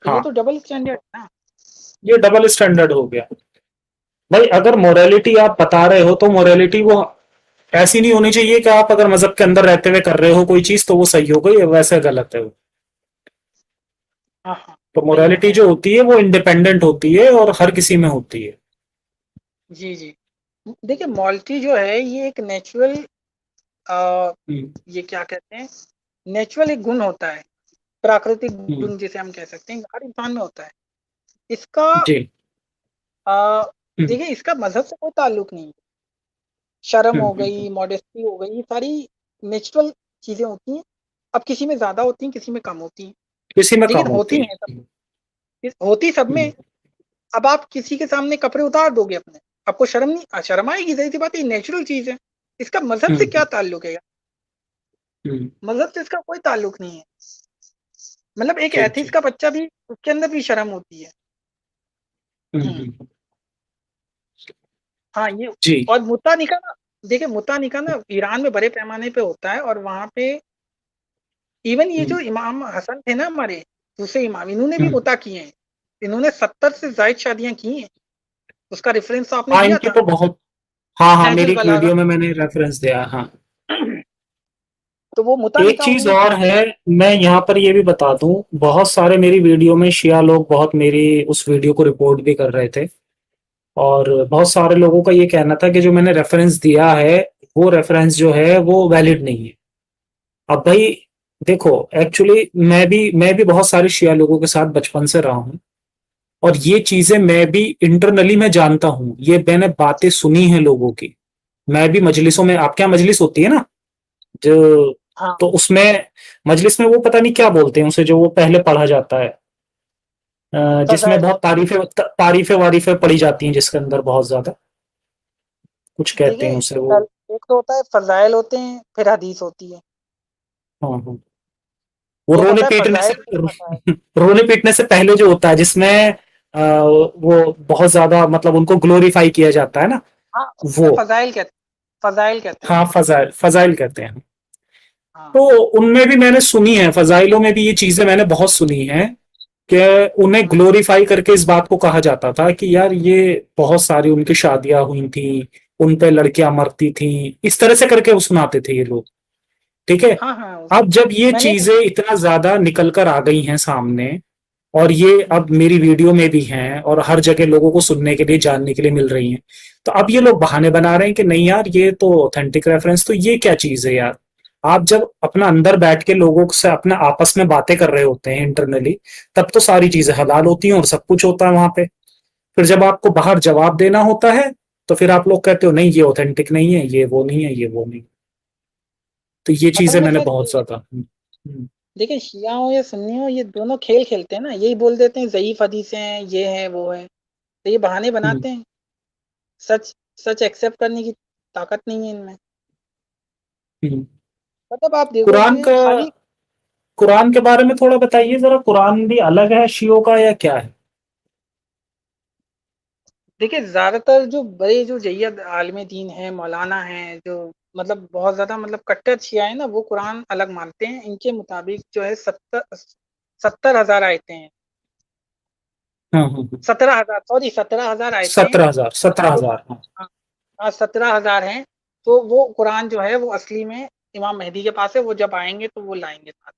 Speaker 2: ये
Speaker 1: हाँ,
Speaker 2: तो डबल स्टैंडर्ड है ना।
Speaker 1: ये डबल स्टैंडर्ड हो गया। भाई अगर मोरालिटी आप बता रहे हो तो मोरालिटी वो ऐसी नहीं होनी चाहिए कि आप अगर मजहब के अंदर रहते हुए कर रहे हो कोई चीज तो वो सही हो गई, वैसे गलत है वो।
Speaker 2: हाँ हाँ,
Speaker 1: तो
Speaker 2: सही कह
Speaker 1: मोरालिटी
Speaker 2: रहे हैं
Speaker 1: जो
Speaker 2: आप।
Speaker 1: होती है वो इंडिपेंडेंट होती है और हर किसी में होती है।
Speaker 2: जी जी। देखिए मॉल्टी जो है ये एक नेचुरल, आ,
Speaker 1: हम्म,
Speaker 2: ये क्या कहते हैं, नेचुरल एक गुण होता है, प्राकृतिक
Speaker 1: हम्म,
Speaker 2: गुण जिसे हम कह सकते हैं, हर इंसान में होता है इसका।
Speaker 1: जी।
Speaker 2: आ,
Speaker 1: हम्म,
Speaker 2: देखिए इसका मजहब से कोई ताल्लुक नहीं है। शर्म
Speaker 1: हम्म,
Speaker 2: हो गई, मॉडेस्टी हो गई, ये सारी नेचुरल चीजें होती हैं। अब किसी में ज्यादा होती हैं, किसी में कम होती हैं,
Speaker 1: किसी में
Speaker 2: लेकिन
Speaker 1: कम
Speaker 2: होती
Speaker 1: होती
Speaker 2: हैं सब,
Speaker 1: है।
Speaker 2: होती सब में।
Speaker 1: हम्म,
Speaker 2: अब आप किसी के सामने कपड़े उतार दोगे अपने, आपको शर्म नहीं, शर्म आएगी, सही सी बात है, नेचुरल चीज है। इसका मजहब से क्या
Speaker 1: हम्म,
Speaker 2: ताल्लुक है यार?
Speaker 1: हम्म,
Speaker 2: मजहब से इसका कोई ताल्लुक नहीं है। मतलब एक
Speaker 1: जी,
Speaker 2: एथिस्ट
Speaker 1: जी।
Speaker 2: का बच्चा भी, उसके अंदर भी शर्म होती है।
Speaker 1: हम्म,
Speaker 2: हम्म, हाँ ये।
Speaker 1: जी।
Speaker 2: और मुत्ता निकाह ना, देखिए मुत्ता निकाह ना ईरान में बड़े पैमाने पे होता है, और वहां पे इवन ये जो
Speaker 1: हम्म,
Speaker 2: इमाम हसन थे ना हमारे दूसरे इमाम, इन्होंने भी
Speaker 1: हम्म।
Speaker 2: मुत्ता किए हैं। इन्होंने 70 से जायद शादियां की हैं। उसका रेफरेंस आपने
Speaker 1: हाँ,
Speaker 2: दिया
Speaker 1: इनकी
Speaker 2: था,
Speaker 1: तो बहुत। हाँ, हाँ,
Speaker 2: नहजुल
Speaker 1: मेरी एक
Speaker 2: बलागा।
Speaker 1: वीडियो में मैंने रेफरेंस दिया, हाँ।
Speaker 2: तो वो मुत्ता
Speaker 1: एक
Speaker 2: निकाह
Speaker 1: चीज
Speaker 2: उन्होंने
Speaker 1: और
Speaker 2: किया।
Speaker 1: है, मैं यहाँ पर ये भी बता दूं, बहुत सारे मेरी वीडियो में शिया लोग बहुत मेरी उस वीडियो को रिपोर्ट भी कर रहे थे। और बहुत सारे लोगों का ये कहना था कि जो मैंने रेफरेंस दिया है वो रेफरेंस जो है वो वैलिड नहीं है। अब भाई देखो, एक्चुअली मैं भी बहुत सारे शिया लोगों के साथ बचपन से रहा हूँ। और ये चीजें मैं भी इंटरनली मैं जानता हूँ, ये मैंने बातें सुनी है लोगों की। मैं भी मजलिसों में, आपके यहाँ मजलिस होती है ना, जो,
Speaker 2: हाँ,
Speaker 1: तो उसमें मजलिस में वो पता नहीं क्या बोलते हैं उसे, जो वो पहले पढ़ा जाता है, जिसमें
Speaker 2: फजाइल
Speaker 1: बहुत
Speaker 2: कहते
Speaker 1: तारीफें वारीफें पढ़ी जाती हैं, जिसके अंदर बहुत ज्यादा कुछ
Speaker 2: हैं।
Speaker 1: कहते
Speaker 2: देखिए
Speaker 1: हैं उसे वो।
Speaker 2: एक तो होता है फजाइल होते हैं, फिर हदीस होती है।
Speaker 1: हाँ, हाँ। वो
Speaker 2: एक
Speaker 1: रोने
Speaker 2: होता है
Speaker 1: पीटने से
Speaker 2: फजाइल, फिर फजाइल।
Speaker 1: रोने पीटने से पहले जो होता है, जिसमें वो बहुत ज्यादा मतलब उनको ग्लोरीफाई किया जाता है ना,
Speaker 2: हाँ
Speaker 1: वो।
Speaker 2: उसमें फजाइल कहते हैं, फजाइल कहते हैं।
Speaker 1: हाँ, फजाइल फजाइल कहते हैं।
Speaker 2: हाँ
Speaker 1: तो उनमें भी मैंने सुनी है, फजाइलों में भी ये चीजें मैंने बहुत सुनी है कि उन्हें
Speaker 2: हाँ
Speaker 1: ग्लोरीफाई करके इस बात को कहा जाता था कि यार ये बहुत सारी उनकी शादियां हुई थी, उन पे लड़कियां मरती थी, इस तरह से करके वो सुनाते थे ये लोग। ठीक है।
Speaker 2: हाँ हाँ
Speaker 1: अब जब ये
Speaker 2: मैंने,
Speaker 1: चीजें इतना ज्यादा निकल कर आ गई हैं सामने, और ये अब मेरी वीडियो में भी हैं और हर जगह लोगों को सुनने के लिए जानने के लिए मिल रही हैं, तो अब ये लोग बहाने बना रहे हैं कि नहीं यार ये तो ऑथेंटिक रेफरेंस, तो ये क्या चीज है यार। आप जब अपना अंदर बैठ के लोगों से अपने आपस में बातें कर रहे होते हैं इंटरनली, तब तो सारी चीजें हलाल होती हैं और सब कुछ होता है वहां पे। फिर जब आपको बाहर जवाब देना होता है, तो फिर आप लोग कहते हो नहीं ये ऑथेंटिक नहीं है, ये वो नहीं है, ये वो नहीं। तो ये
Speaker 2: असल
Speaker 1: चीजें
Speaker 2: में
Speaker 1: मैंने
Speaker 2: सर
Speaker 1: बहुत
Speaker 2: ये,
Speaker 1: ज्यादा।
Speaker 2: देखिए शिया हो या सुन्नी हो, ये दोनों खेल खेलते हैं ना, यही बोल देते हैं ज़ईफ हदीसें हैं, ये है वो है, तो ये बहाने
Speaker 1: हम्म,
Speaker 2: बनाते हैं। सच, सच एक्सेप्ट करने की ताकत नहीं है इनमें।
Speaker 1: हम्म।
Speaker 2: मतलब आप
Speaker 1: कुरान
Speaker 2: देखोगे
Speaker 1: का,
Speaker 2: खाली,
Speaker 1: कुरान के बारे में थोड़ा बताइए जरा, कुरान भी अलग है शियों का या क्या है?
Speaker 2: देखिए ज्यादातर जो बड़े जो जैयद आलिम दीन है, मौलाना हैं, जो मतलब बहुत ज्यादा मतलब कट्टर शिया है ना, वो कुरान अलग मानते हैं। इनके मुताबिक जो है 70,000 आयतें हैं।
Speaker 1: हाँ, हाँ, हाँ।
Speaker 2: 17,000, सॉरी 17,000 आयतें हैं।
Speaker 1: 17,000, सत्रह
Speaker 2: तो
Speaker 1: हजार हाँ।
Speaker 2: हाँ 17,000 हैं। तो वो कुरान जो है वो असली में इमाम मेहदी के पास है, वो जब आएंगे तो वो लाएंगे साथ।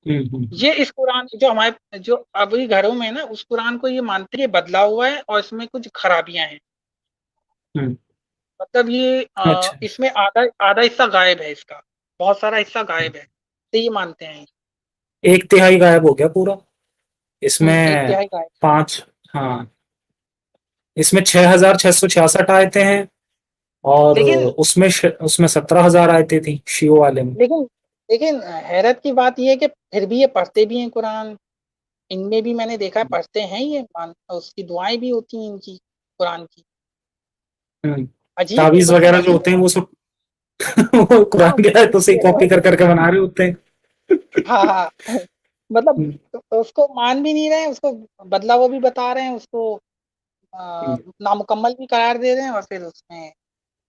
Speaker 1: हम्म, हम्म,
Speaker 2: ये इस कुरान जो हमारे जो अभी घरों में है ना, उस कुरान को ये मानते हैं बदला हुआ है और इसमें कुछ खराबियां हैं।
Speaker 1: हम्म।
Speaker 2: मतलब ये
Speaker 1: अच्छा,
Speaker 2: इसमें आधा आधा हिस्सा गायब है इसका, बहुत सारा हिस्सा गायब है, तो ये मानते हैं।
Speaker 1: एक तिहाई गायब हो गया पूरा
Speaker 2: एक
Speaker 1: इसमें।
Speaker 2: तिहाई गायब।
Speaker 1: पांच, हाँ, इसमें 6,666 आयते हैं। और
Speaker 2: लेकिन
Speaker 1: उसमें 17,000 आयते थी शियो वाले में।
Speaker 2: लेकिन लेकिन हैरत की बात यह है कि फिर भी ये पढ़ते भी हैं कुरान। इनमें भी मैंने देखा है पढ़ते हैं ये, मान उसकी दुआएं भी होती हैं इनकी, कुरान की।
Speaker 1: हम्म।
Speaker 2: अजीब है,
Speaker 1: तावीज
Speaker 2: मतलब
Speaker 1: वगैरह जो
Speaker 2: अजीब
Speaker 1: होते
Speaker 2: है।
Speaker 1: हैं वो सब वो
Speaker 2: हाँ
Speaker 1: कुरान के आयतों से ही कॉपी कर करके बना रहे होते हैं।
Speaker 2: हाँ हाँ मतलब
Speaker 1: हम्म,
Speaker 2: उसको मान भी नहीं रहे हैं, उसको बदला वो भी बता रहे हैं, उसको
Speaker 1: हम्म।
Speaker 2: नामुकम्मल भी करार दे रहे हैं, और फिर उसमें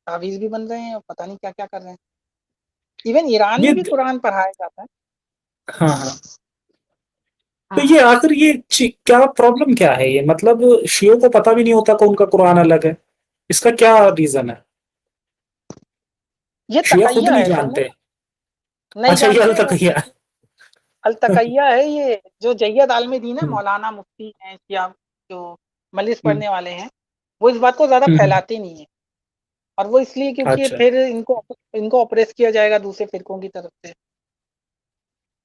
Speaker 2: तावीज़ भी बन रहे हैं, और पता नहीं क्या-क्या कर रहे हैं। इवन ईरान
Speaker 1: ये
Speaker 2: में भी कुरान पढ़ाया जाता है।
Speaker 1: हाँ, हाँ। तो
Speaker 2: हाँ,
Speaker 1: ये आखिर ये क्या प्रॉब्लम क्या है, ये मतलब शियों को पता भी नहीं होता कि उनका कुरान अलग है, इसका क्या रीजन है?
Speaker 2: ये
Speaker 1: शिया खुद
Speaker 2: तकैया
Speaker 1: नहीं
Speaker 2: है असल में।
Speaker 1: जानते।
Speaker 2: नहीं
Speaker 1: अच्छा, ये
Speaker 2: जानते
Speaker 1: अल
Speaker 2: हैं वो।
Speaker 1: तकैया।
Speaker 2: अल तकैया है ये, जो जैयद आलमी ना
Speaker 1: हम्म,
Speaker 2: मौलाना मुफ्ती हैं या जो मजलिस
Speaker 1: हम्म,
Speaker 2: पढ़ने वाले हैं, वो इस बात को ज़्यादा
Speaker 1: हम्म,
Speaker 2: फैलाते नहीं है। और वो इसलिए क्योंकि
Speaker 1: अच्छा।
Speaker 2: फिर इनको ऑप्रेस किया जाएगा दूसरे फ़िरकों की तरफ से।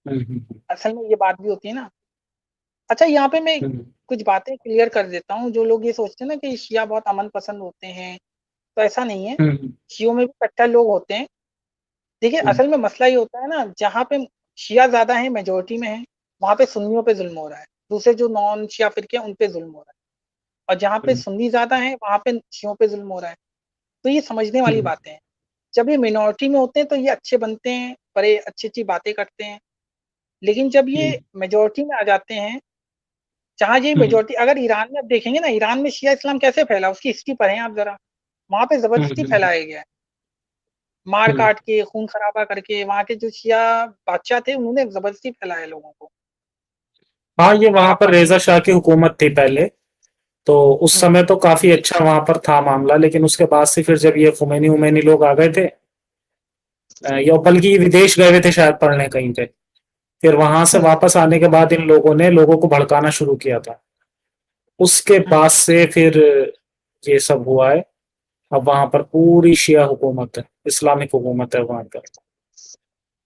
Speaker 1: हम्म,
Speaker 2: असल में ये बात भी होती है ना। अच्छा, यहाँ पे मैं
Speaker 1: हम्म,
Speaker 2: कुछ बातें क्लियर कर देता हूँ। जो लोग ये सोचते हैं ना कि शिया बहुत अमन पसंद होते हैं, तो ऐसा नहीं है।
Speaker 1: हम्म,
Speaker 2: शियों में भी कट्टर लोग होते हैं। देखिए,
Speaker 1: हम्म,
Speaker 2: असल में मसला ये होता है ना, जहाँ पे शिया ज़्यादा हैं, मेजॉरिटी में हैं, वहाँ पे सुन्नियों पे ज़ुल्म हो रहा है। दूसरे जो नॉन शिया फ़िरके हैं, उन पे ज़ुल्म हो रहा है। और जहाँ पे
Speaker 1: हम्म,
Speaker 2: सुन्नी ज़्यादा हैं, वहाँ पे शियों पे ज़ुल्म हो रहा है। तो ये समझने वाली
Speaker 1: हम्म,
Speaker 2: बातें हैं। जब ये मिनॉरिटी में होते हैं, तो ये अच्छे बनते हैं, बड़े अच्छी-अच्छी बातें करते हैं। लेकिन जब ये
Speaker 1: हम्म,
Speaker 2: मेजॉरिटी में आ जाते हैं, जहाँ ये
Speaker 1: हम्म,
Speaker 2: मेजॉरिटी, अगर ईरान में आप देखेंगे ना, ईरान में शिया इस्लाम कैसे फैला, उसकी हिस्ट्री पढ़ें आप ज़रा। वहाँ पे
Speaker 1: हम्म,
Speaker 2: ज़बरदस्ती फैलाया गया है।
Speaker 1: हम्म।
Speaker 2: मार-काट के, खून-खराबा करके, वहाँ के जो शिया बादशाह थे, उन्होंने ज़बरदस्ती फैलाया लोगों को।
Speaker 1: हाँ, ये
Speaker 2: अगर
Speaker 1: वहां
Speaker 2: आप
Speaker 1: पर
Speaker 2: पढ़ेंगे।
Speaker 1: रेजा शाह की हुकूमत थी पहले, तो उस
Speaker 2: हुँ,
Speaker 1: समय तो काफी अच्छा वहां पर था मामला, लेकिन उसके बाद से फिर जब ये खुमैनी उमैनी लोग आ गए थे, या बल्कि विदेश गए हुए थे शायद पढ़ने कहीं पे, फिर वहां से
Speaker 2: हुँ,
Speaker 1: वापस आने के बाद इन लोगों ने लोगों को भड़काना शुरू किया था। उसके
Speaker 2: हुँ।
Speaker 1: बाद से फिर ये सब हुआ है। अब वहां पर पूरी शिया हुकूमत है, इस्लामिक हुकूमत है वहां पर।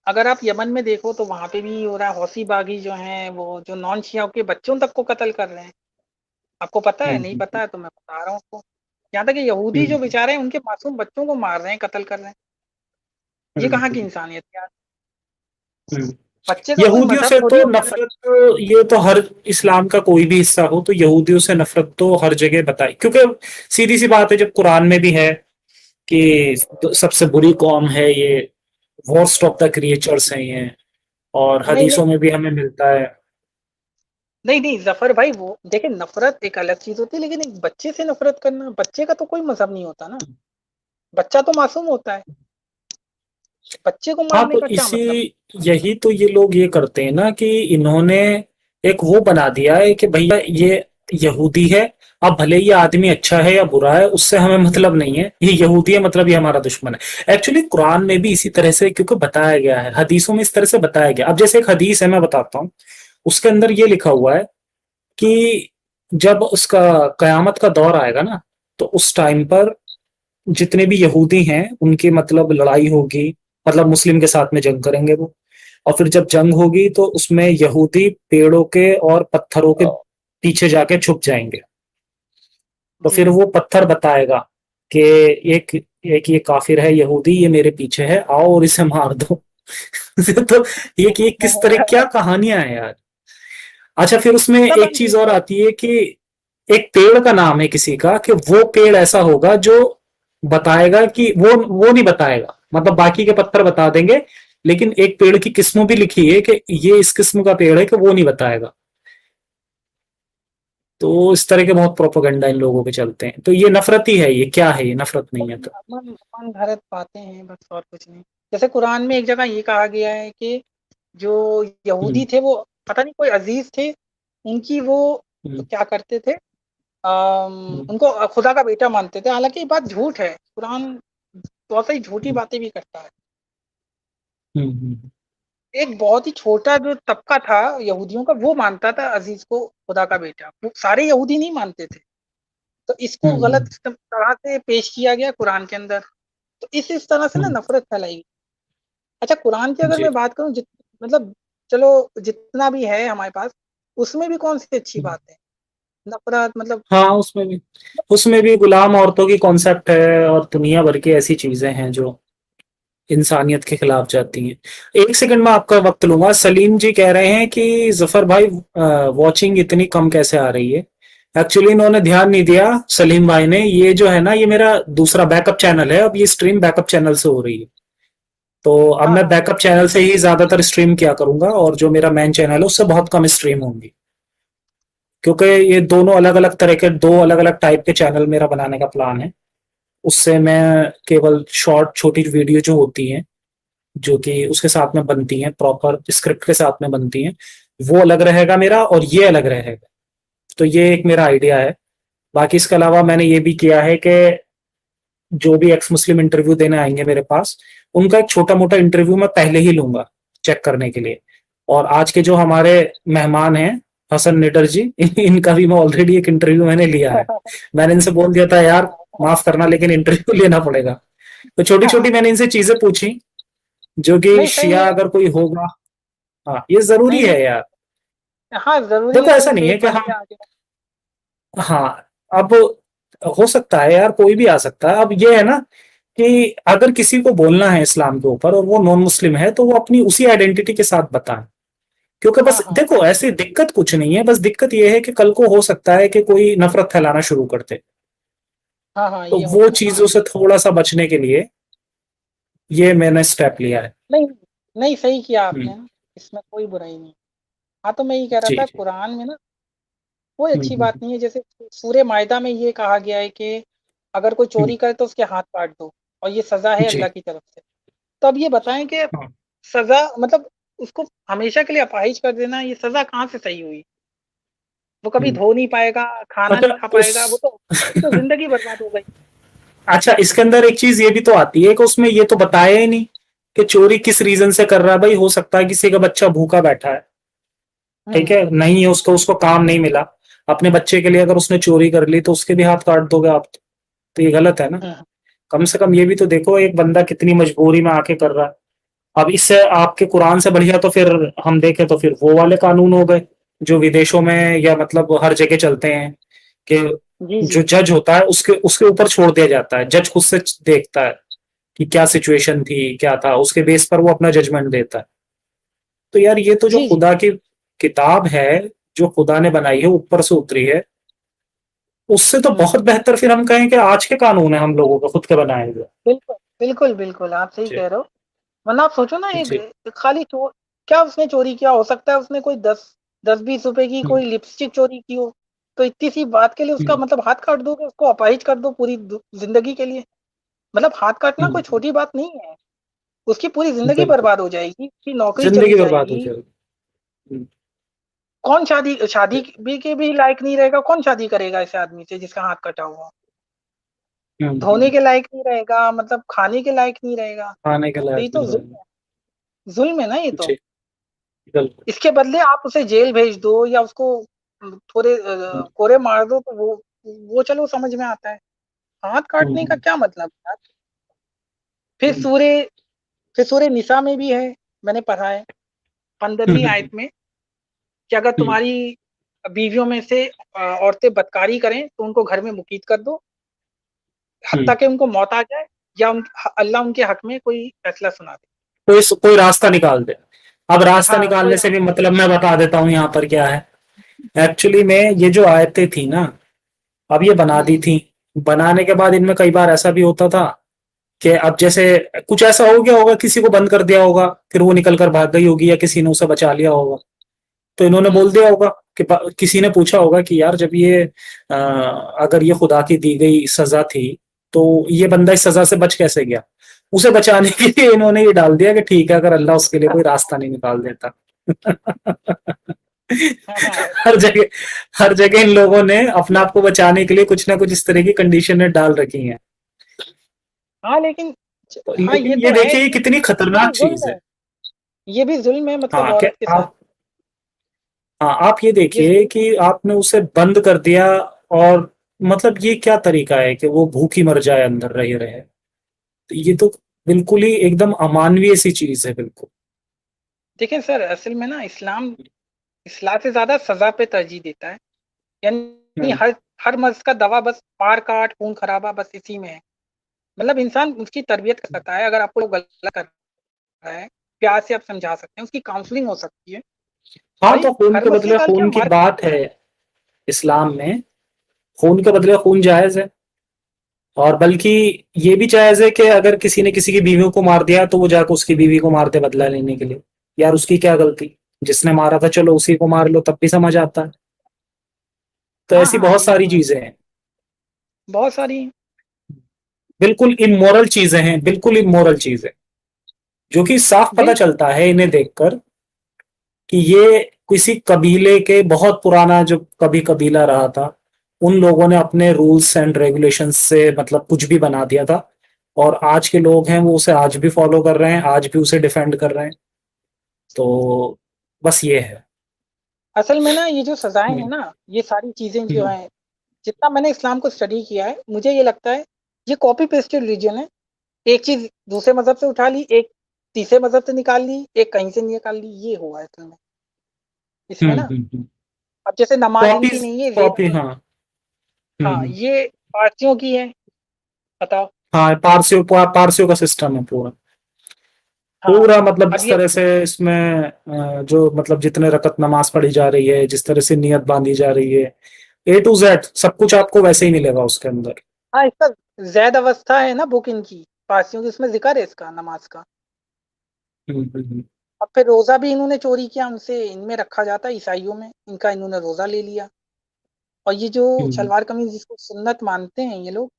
Speaker 2: अगर आप यमन में देखो, तो वहाँ पे भी हो रहा है। हौसी बागी जो हैं, वो जो नॉन शिया के बच्चों तक को कत्ल कर रहे हैं। आपको पता है? नहीं पता है तो मैं बता रहा हूँ आपको। यहाँ तक कि यहूदी जो
Speaker 1: हम्म,
Speaker 2: बेचारे हैं, उनके मासूम बच्चों को मार रहे हैं, कत्ल कर रहे हैं। ये कहाँ की
Speaker 1: हम्म,
Speaker 2: इंसानियत है यार?
Speaker 1: हम्म।
Speaker 2: बच्चे का कोई
Speaker 1: यहूदियों
Speaker 2: मज़हब
Speaker 1: से
Speaker 2: थोड़ी
Speaker 1: तो
Speaker 2: होता है।
Speaker 1: नफरत, ये तो हर इस्लाम का कोई भी हिस्सा हो तो यहूदियों से नफरत तो हर जगह बताई, क्योंकि सीधी सी बात है, जब कुरान में भी है कि सबसे बुरी कौम है ये, वर्स्ट ऑफ द क्रिएचर्स हैं ये, और
Speaker 2: नहीं, नहीं,
Speaker 1: हदीसों में भी हमें मिलता है।
Speaker 2: नहीं, नहीं, ज़फ़र भाई, वो देखिए, नफ़रत एक अलग चीज़ होती है, लेकिन एक बच्चे से नफ़रत करना, बच्चे का तो कोई मज़हब नहीं होता ना। बच्चा तो मासूम होता है। बच्चे को
Speaker 1: हाँ,
Speaker 2: मारने
Speaker 1: तो
Speaker 2: का क्या
Speaker 1: इसी
Speaker 2: मतलब?
Speaker 1: यही तो ये लोग ये करते हैं ना कि इन्होंने एक वो बना दिया है कि भैया ये यहूदी है, अब भले ये आदमी अच्छा है या बुरा है उससे हमें मतलब नहीं है, ये यहूदी है मतलब ये हमारा दुश्मन है। एक्चुअली कुरान में भी इसी तरह से क्योंकि बताया गया है, हदीसों में इस तरह से बताया गया। अब जैसे एक हदीस है, मैं बताता हूँ, उसके अंदर ये लिखा हुआ है कि जब उसका कयामत का दौर आएगा ना, तो उस टाइम पर जितने भी यहूदी हैं उनकी मतलब लड़ाई होगी, मतलब मुस्लिम के साथ में जंग करेंगे वो। और फिर जब जंग होगी तो उसमें यहूदी पेड़ों के और पत्थरों के पीछे जाके छुप जाएंगे। तो
Speaker 2: जी।
Speaker 1: फिर वो पत्थर बताएगा कि एक एक ये काफिर है यहूदी, ये मेरे पीछे है, आओ और इसे मार दो। तो ये किस तरह क्या कहानियां हैं यार। अच्छा, फिर उसमें
Speaker 2: पता
Speaker 1: एक
Speaker 2: नहीं
Speaker 1: चीज और
Speaker 2: ये।
Speaker 1: आती है कि एक पेड़ का नाम है किसी का, कि वो पेड़ ऐसा होगा जो बताएगा कि वो नहीं बताएगा, मतलब बाकी के पत्थर बता देंगे, लेकिन एक पेड़ की किस्म भी लिखी है कि ये इस किस्म का पेड़ है, कि वो नहीं बताएगा। तो इस तरह के बहुत प्रोपोगंडा इन लोगों के चलते हैं। तो ये नफरत ही है, ये क्या है, ये नफरत नहीं है तो।
Speaker 2: अमन अमन भारत पाते हैं बस, और कुछ नहीं। जैसे कुरान में एक जगह ये कहा गया है कि जो
Speaker 1: हम्म,
Speaker 2: यहूदी थे, वो पता नहीं कोई अजीज थे, उनकी वो
Speaker 1: हम्म,
Speaker 2: क्या करते थे,
Speaker 1: हम्म,
Speaker 2: उनको खुदा का बेटा मानते थे। हालांकि ये बात झूठ है। कुरान बहुत सारी झूठी
Speaker 1: हम्म,
Speaker 2: बातें भी करता है।
Speaker 1: हम्म,
Speaker 2: एक बहुत ही छोटा जो तबका था यहूदियों का, वो मानता था अजीज को खुदा का बेटा। वो सारे यहूदी नहीं मानते थे। तो इसको
Speaker 1: हम्म,
Speaker 2: गलत तरह से पेश किया गया कुरान के अंदर। तो इस तरह से ना
Speaker 1: हम्म,
Speaker 2: नफरत फैलाई गई। अच्छा, कुरान की अगर
Speaker 1: जी।
Speaker 2: मैं बात करूँ, मतलब चलो, जितना भी है हमारे पास, उसमें भी कौन सी अच्छी बात है? नफरत मतलब।
Speaker 1: हाँ, उसमें भी गुलाम औरतों की कॉन्सेप्ट है, और दुनिया भर की ऐसी चीजें हैं जो इंसानियत के खिलाफ जाती हैं। एक सेकंड में आपका वक्त लूंगा। सलीम जी कह रहे हैं कि जफर भाई वॉचिंग इतनी कम कैसे आ रही है। एक्चुअली इन्होंने ध्यान नहीं दिया, सलीम भाई ने, ये जो है ना, ये मेरा दूसरा बैकअप चैनल है, अब ये स्ट्रीम बैकअप चैनल से हो रही है। तो अब
Speaker 2: हाँ,
Speaker 1: मैं
Speaker 2: हाँ।
Speaker 1: बैकअप चैनल से ही ज्यादातर स्ट्रीम किया करूंगा, और जो मेरा मेन चैनल है उससे बहुत कम स्ट्रीम होंगी, क्योंकि ये दोनों अलग अलग तरह के, दो अलग अलग टाइप के चैनल मेरा बनाने का प्लान है। उससे मैं केवल शॉर्ट छोटी वीडियो जो होती हैं, जो कि उसके साथ में बनती हैं, प्रॉपर स्क्रिप्ट के साथ में बनती हैं, वो अलग रहेगा मेरा, और ये अलग रहेगा। तो ये एक मेरा आइडिया है। बाकी इसके अलावा मैंने ये भी किया है कि जो भी एक्स मुस्लिम इंटरव्यू देने आएंगे मेरे पास, उनका एक छोटा मोटा इंटरव्यू मैं पहले ही लूंगा चेक करने के लिए। और आज के जो हमारे मेहमान हैं, हसन निडर जी, इनका भी मैं ऑलरेडी एक इंटरव्यू मैंने लिया है। मैंने इनसे बोल दिया था यार माफ करना लेकिन इंटरव्यू लेना पड़ेगा। तो छोटी छोटी मैंने इनसे चीजें पूछी जो कि
Speaker 2: नहीं सही
Speaker 1: शिया
Speaker 2: है।
Speaker 1: अगर कोई होगा, हाँ ये जरूरी
Speaker 2: नहीं
Speaker 1: है
Speaker 2: नहीं,
Speaker 1: यार।
Speaker 2: हाँ जरूरी
Speaker 1: देखो
Speaker 2: है,
Speaker 1: ऐसा नहीं
Speaker 2: इससे
Speaker 1: है
Speaker 2: एक
Speaker 1: कि हम,
Speaker 2: आइडिया आ गया।
Speaker 1: हाँ अब हो सकता है यार कोई भी आ सकता है। अब ये है ना कि अगर किसी को बोलना है इस्लाम के ऊपर और वो नॉन मुस्लिम है तो वो अपनी उसी आइडेंटिटी के साथ बताए। क्योंकि
Speaker 2: हाँ
Speaker 1: बस
Speaker 2: हाँ
Speaker 1: देखो ऐसी दिक्कत कुछ नहीं है, बस दिक्कत ये है कि कल को हो सकता है कि कोई नफरत फैलाना शुरू कर दे।
Speaker 2: हाँ हाँ,
Speaker 1: तो
Speaker 2: ये
Speaker 1: वो
Speaker 2: होता है।
Speaker 1: चीजों से थोड़ा सा बचने के लिए ये मैंने स्टेप लिया है।
Speaker 2: नहीं नहीं, सही किया आपने
Speaker 1: हम्म,
Speaker 2: ना, इसमें कोई बुराई नहीं। हाँ तो मैं ये कह रहा
Speaker 1: जी
Speaker 2: था,
Speaker 1: जी।
Speaker 2: कुरान में ना कोई
Speaker 1: हम्म,
Speaker 2: अच्छी बात नहीं है। जैसे सूरे मायदा में ये कहा गया है कि अगर कोई
Speaker 1: हम्म,
Speaker 2: चोरी करे तो उसके हाथ काट दो, और ये सजा है
Speaker 1: जी।
Speaker 2: अल्लाह की तरफ से। तो अब ये बताएं कि
Speaker 1: हाँ,
Speaker 2: सजा मतलब उसको हमेशा के लिए अपाहिज कर देना, ये सजा कहाँ से सही हुई? वो कभी
Speaker 1: हम्म।
Speaker 2: धो नहीं पाएगा, खाना
Speaker 1: अच्छा
Speaker 2: नहीं खा
Speaker 1: उस
Speaker 2: पाएगा, वो तो उसकी तो जिंदगी बर्बाद हो गई।
Speaker 1: अच्छा इसके अंदर एक चीज ये भी तो आती है कि उसमें ये तो बताया ही नहीं कि चोरी किस रीजन से कर रहा है। भाई हो सकता है किसी का बच्चा भूखा बैठा है, ठीक है,
Speaker 2: हम्म
Speaker 1: नहीं है उसको, उसको काम नहीं मिला, अपने बच्चे के लिए अगर उसने चोरी कर ली तो उसके भी हाथ काट दोगे आप? तो ये गलत है ना।
Speaker 2: हम्म,
Speaker 1: कम से कम ये भी तो देखो एक बंदा कितनी मजबूरी में आके कर रहा है। अब इससे आपके कुरान से बढ़िया तो फिर हम देखें तो फिर वो वाले कानून हो गए जो विदेशों में या मतलब हर जगह चलते हैं कि
Speaker 2: जी जी।
Speaker 1: जो जज होता है उसके उसके ऊपर छोड़ दिया जाता है। जज खुद से देखता है कि क्या सिचुएशन थी, क्या था, उसके बेस पर वो अपना जजमेंट देता है। तो यार ये तो जो
Speaker 2: जी जी।
Speaker 1: खुदा की किताब है, जो खुदा ने बनाई है, ऊपर से उतरी है, उससे तो बहुत
Speaker 2: हम्म,
Speaker 1: बेहतर फिर हम कहें कि आज के कानून है हम लोगों के खुद के बनाए हुए।
Speaker 2: बिल्कुल बिल्कुल बिल्कुल, आप सही
Speaker 1: जी
Speaker 2: कह रहे हो। वरना आप सोचो ना,
Speaker 1: जी।
Speaker 2: एक खाली चोर, क्या उसने चोरी किया? हो सकता है उसने कोई 10-20 रुपए की
Speaker 1: हम्म,
Speaker 2: कोई लिपस्टिक चोरी की हो। तो इतनी सी बात के लिए उसका
Speaker 1: हम्म,
Speaker 2: मतलब हाथ काट दोगे, उसको अपाहिज कर दो पूरी जिंदगी के लिए। मतलब हाथ काटना कोई
Speaker 1: हम्म,
Speaker 2: छोटी बात नहीं है। उसकी पूरी जिंदगी
Speaker 1: बिल्कुल
Speaker 2: बर्बाद हो जाएगी, उसकी नौकरी चली
Speaker 1: जिंदगी बर्बाद हो
Speaker 2: जाएगी।
Speaker 1: जाएगी। हम्म,
Speaker 2: कौन शादी शादी भी के भी लायक नहीं रहेगा, कौन शादी करेगा ऐसे आदमी से जिसका हाथ कटा हुआ? धोने
Speaker 1: हम्म,
Speaker 2: के लायक नहीं रहेगा, मतलब खाने के लायक नहीं रहेगा।
Speaker 1: खाने के
Speaker 2: तो
Speaker 1: लायक
Speaker 2: ये तो
Speaker 1: नहीं रहेगा।
Speaker 2: जुल्म है ना ये तो।
Speaker 1: जी बिल्कुल।
Speaker 2: इसके बदले आप उसे जेल भेज दो, या उसको थोड़े कोरे मार दो, तो वो चलो समझ में आता है। हाथ काटने का
Speaker 1: हम्म,
Speaker 2: क्या मतलब यार? फिर
Speaker 1: हम्म,
Speaker 2: सूरे फिर सूरे निसा में भी है, मैंने पढ़ा है, 15वीं
Speaker 1: हम्म,
Speaker 2: आयत में, कि अगर
Speaker 1: हम्म,
Speaker 2: तुम्हारी बीवियों में से औरतें बदकारी करें तो उनको घर में मुकीद कर दो, हत्ता
Speaker 1: हम्म।
Speaker 2: कि उनको मौत आ जाए, या अल्लाह उनके हक में कोई फैसला सुना दे।
Speaker 1: कोई रास्ता निकाल दे। अब रास्ता
Speaker 2: हाँ कोई
Speaker 1: निकालने से भी
Speaker 2: रास्ता।
Speaker 1: मतलब मैं बता देता हूँ यहाँ पर क्या है। एक्चुअली में ये जो आयतें थी ना, अब ये बना दी
Speaker 2: हम्म
Speaker 1: थी। बनाने के बाद इनमें कई बार ऐसा भी होता था कि अब जैसे कुछ ऐसा हो गया होगा, किसी को बंद कर दिया होगा, फिर वो निकल कर भाग गई होगी या किसी ने उसे बचा लिया होगा। तो इन्होंने बोल
Speaker 2: हम्म
Speaker 1: दिया होगा कि किसी ने पूछा होगा कि यार जब ये अगर ये खुदा की दी गई सजा थी तो ये बंदा इस सजा से बच कैसे गया? उसे बचाने के लिए इन्होंने ये डाल दिया कि ठीक है अगर अल्लाह उसके लिए कोई रास्ता नहीं निकाल देता।
Speaker 2: हाँ हाँ
Speaker 1: हर जगह इन लोगों ने अपने आप को बचाने के लिए कुछ ना कुछ इस तरह की कंडीशनें डाल रखी हैं।
Speaker 2: हाँ, लेकिन
Speaker 1: तो
Speaker 2: हाँ ये
Speaker 1: लेकिन ये
Speaker 2: तो है,
Speaker 1: देखिए ये कितनी
Speaker 2: ये भी
Speaker 1: खतरनाक चीज
Speaker 2: जुल्म
Speaker 1: है।
Speaker 2: है। ये भी जुल्म है, मतलब
Speaker 1: हाँ क्या
Speaker 2: औरत के साथ।
Speaker 1: आप, हाँ आप ये
Speaker 2: ये
Speaker 1: देखिए
Speaker 2: जुल्म।
Speaker 1: कि आपने उसे बंद कर दिया और मतलब ये क्या तरीका है कि वो भूखी मर जाए अंदर रहे रहे? तो ये तो बिल्कुल ही एकदम अमानवीय सी चीज है बिल्कुल।
Speaker 2: देखें सर, असल में ना इस्लाम इस्लाम से ज्यादा सजा पे तरजीह देता है। यानी
Speaker 1: हम्म,
Speaker 2: हर हर मर्ज का दवा बस मार काट खून खराबा, बस इसी में है। मतलब इंसान उसकी तरबियत कर सकता है, अगर आपको गलत कर रहा है, प्यार से आप समझा सकते हैं, उसकी काउंसलिंग हो सकती है।
Speaker 1: हाँ
Speaker 2: भाई
Speaker 1: तो खून
Speaker 2: हर
Speaker 1: के
Speaker 2: मसले
Speaker 1: बदले
Speaker 2: का हल क्या
Speaker 1: खून की
Speaker 2: मार
Speaker 1: बात
Speaker 2: काटना
Speaker 1: है
Speaker 2: है?
Speaker 1: इस्लाम में। खून के बदले खून जायज है। और बल्कि ये भी जायज है कि अगर किसी ने किसी की बीवियों को मार दिया तो वो जाकर उसकी बीवी को मारते बदला लेने के लिए। यार उसकी क्या गलती, जिसने मारा था चलो उसी को मार लो तब भी समझ आता है। तो
Speaker 2: हाँ
Speaker 1: ऐसी
Speaker 2: हाँ,
Speaker 1: बहुत
Speaker 2: ये
Speaker 1: सारी
Speaker 2: तो है,
Speaker 1: चीजें हैं।
Speaker 2: बहुत सारी।
Speaker 1: बिल्कुल इमोरल चीजें हैं, बिल्कुल इमोरल चीजें, जो कि साफ पता
Speaker 2: बिल्कुल।
Speaker 1: चलता है इन्हें देखकर कि ये किसी कबीले के बहुत पुराना जो कभी कबीला रहा था उन लोगों ने अपने रूल्स एंड रेगुलेशंस से मतलब कुछ भी बना दिया था, और आज के लोग हैं वो उसे आज भी फॉलो कर रहे हैं, आज भी उसे डिफेंड कर रहे हैं। तो बस ये है।
Speaker 2: असल में ना ये जो सजाएं हैं
Speaker 1: हम्म,
Speaker 2: ना, ये सारी चीजें जो
Speaker 1: हम्म,
Speaker 2: हैं, जितना मैंने इस्लाम को स्टडी किया है, मुझे ये लगता है ये कॉपी पेस्टेड रिलीजन है। एक चीज दूसरे मजहब से उठा ली, एक तीसरे मजहब से निकाल ली, एक कहीं से निकाल ली, ये हुआ है असल में इसमें
Speaker 1: हम्म,
Speaker 2: ना। अब जैसे नमाज इनकी
Speaker 1: कॉपीज,
Speaker 2: नहीं है,
Speaker 1: कॉपी,
Speaker 2: रेप,
Speaker 1: हाँ।
Speaker 2: हाँ
Speaker 1: हम्म,
Speaker 2: ये पारसियों की है, बताओ।
Speaker 1: हाँ, पारसियों का सिस्टम है पूरा।
Speaker 2: हाँ
Speaker 1: पूरा मतलब
Speaker 2: अब
Speaker 1: जिस
Speaker 2: ये
Speaker 1: तरह से इसमें जो मतलब जितने रकत नमाज पढ़ी जा रही है, जिस तरह से नियत बांधी जा रही है, A to Z सब कुछ आपको वैसे ही मिलेगा उसके अंदर।
Speaker 2: हाँ, इसका जैद अवस्था है ना बुक इनकी, पारसियों की, उसमें जिक्र है इसका नमाज का।
Speaker 1: हम्म,
Speaker 2: अब फिर रोजा भी इन्होंने चोरी किया उनसे, इनमें रखा जाता है ईसाइयों में, इनका इन्होंने रोजा ले लिया। और ये जो
Speaker 1: हम्म,
Speaker 2: शलवार कमीज जिसको सुन्नत मानते हैं ये लोग,